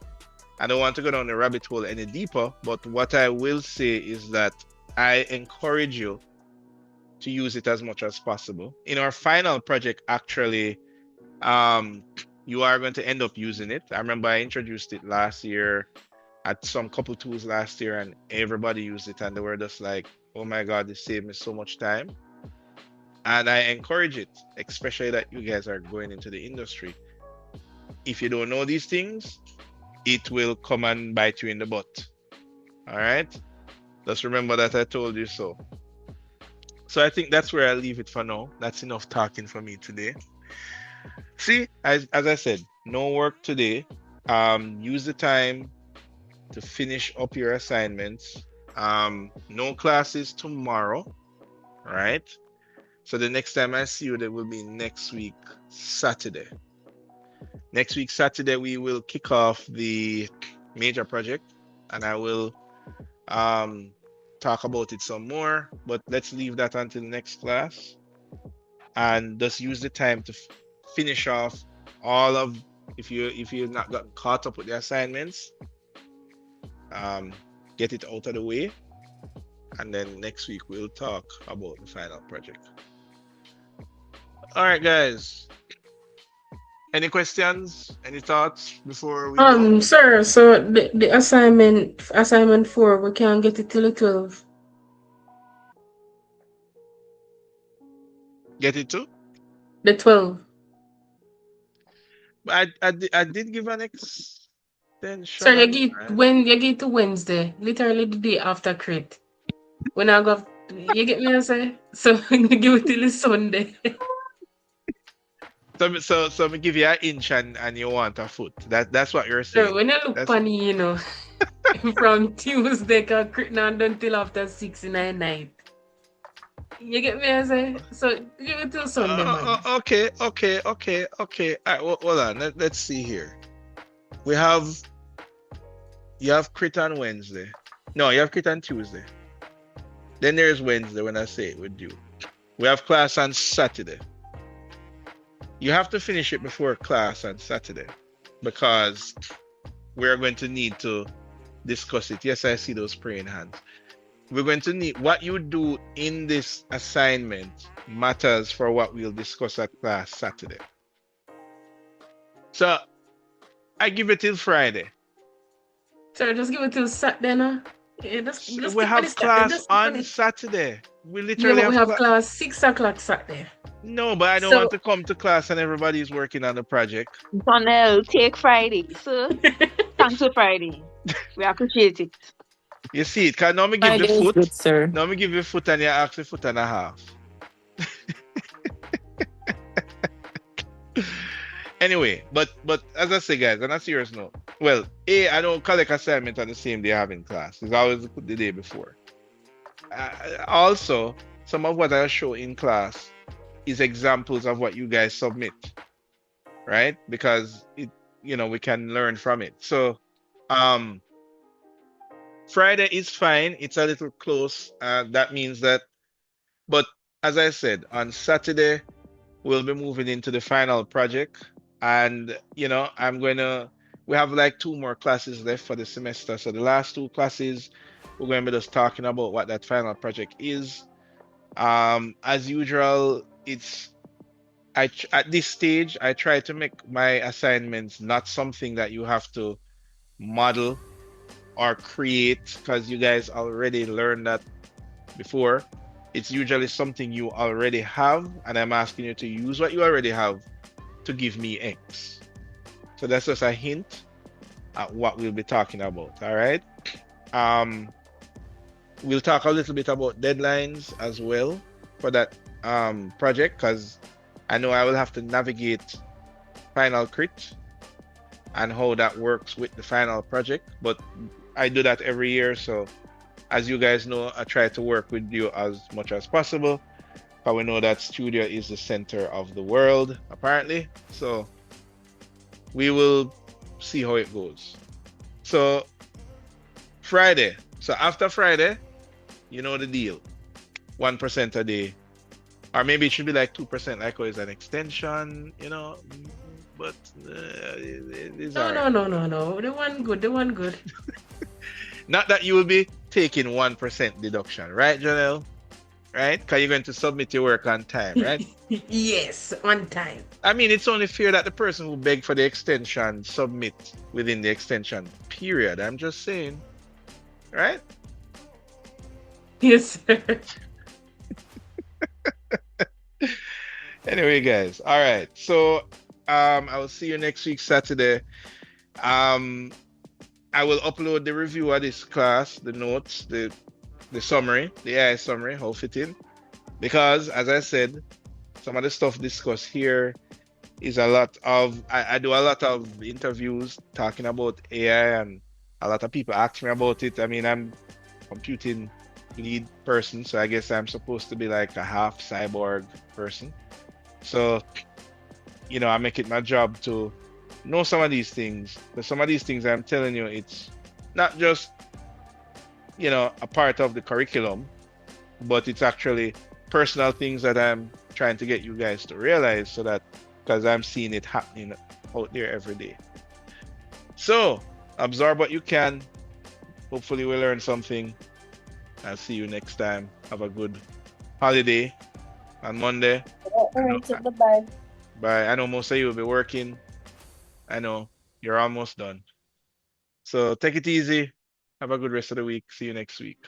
don't want to go down the rabbit hole any deeper, but what I will say is that I encourage you to use it as much as possible. In our final project, actually, you are going to end up using it. I remember I introduced it last year at some couple tools last year, and everybody used it, and they were just like, oh my God, this saved me so much time. And I encourage it, especially that you guys are going into the industry. If you don't know these things, it will come and bite you in the butt. All right? Just remember that I told you so. So I think that's where I'll leave it for now. That's enough talking for me today. See, as I said, no work today. Use the time to finish up your assignments. No classes tomorrow, right? So the next time I see you, that will be next week, Saturday. Next week, Saturday, we will kick off the major project, and I will talk about it some more, but let's leave that until next class and just use the time to finish off all of, if you've not gotten caught up with the assignments, get it out of the way, and then next week we'll talk about the final project. All right, guys. Any questions? Any thoughts before we go? Sir, so the assignment 4, we can't get it till the 12. Get it too? The 12. I did give an extension. Sir, you get to Wednesday, literally the day after crit. When I go, you get me, I say? So I'm gonna give it till the Sunday. So me give you an inch and you want a foot. That's what you're saying. So when I look funny, you know, from Tuesday, cause crit not done till after 6 in the night. You get me, I say? So give it till Sunday, man. Okay. All right, hold on. Let's see here. You have crit on Wednesday. No, you have crit on Tuesday. Then there's Wednesday when I say it with you. We have class on Saturday. You have to finish it before class on Saturday because we're going to need to discuss it. Yes, I see those praying hands. We're going to need what you do in this assignment matters for what we'll discuss at class Saturday. So I give it till Friday. Sir, just give it till Saturday now. Yeah, we have class on Saturday. We literally have class 6 o'clock Saturday. No, but I don't want to come to class and everybody's working on the project. Donnell, take Friday, sir. Thanks for Friday. We appreciate it. You see it, because now me give the foot. Good, sir. Now me give you foot and you ask a foot and a half. Anyway, but as I say, guys, on a serious note, well, I don't collect assignment on the same day I have in class. It's always the day before. Also, some of what I show in class is examples of what you guys submit, right? Because we can learn from it. So, Friday is fine. It's a little close. That means that, but as I said, on Saturday, we'll be moving into the final project. And, we have like 2 more classes left for the semester. So the last 2 classes, we're going to be just talking about what that final project is. As usual, at this stage, I try to make my assignments not something that you have to model or create, because you guys already learned that before. It's usually something you already have, and I'm asking you to use what you already have to give me X. So that's just a hint at what we'll be talking about. All right. We'll talk a little bit about deadlines as well for that project, because I know I will have to navigate final crit and how that works with the final project, but I do that every year. So as you guys know, I try to work with you as much as possible, but we know that studio is the center of the world apparently. So we will see how it goes. So Friday, so after Friday, you know the deal, 1% a day, or maybe it should be like 2%, like how it's an extension, but it is no, the one good. Not that you will be taking 1% deduction, right, Janelle? Right? Because you're going to submit your work on time, right? Yes, on time. I mean, it's only fair that the person who begged for the extension submit within the extension period. I'm just saying, right? Yes, sir. Anyway, guys, all right. So I will see you next week, Saturday. I will upload the review of this class, the notes, the summary, the AI summary, how fitting. Because, as I said, some of the stuff discussed here is a lot of, I do a lot of interviews talking about AI, and a lot of people ask me about it. I mean, I'm computing lead person, so I guess I'm supposed to be like a half cyborg person. So, I make it my job to know some of these things. But some of these things, I'm telling you, it's not just, a part of the curriculum, but it's actually personal things that I'm trying to get you guys to realize, so that because I'm seeing it happening out there every day. So absorb what you can. Hopefully we'll learn something. I'll see you next time. Have a good holiday on Monday. Bye. Bye. I know most of you will be working. I know you're almost done. So take it easy. Have a good rest of the week. See you next week.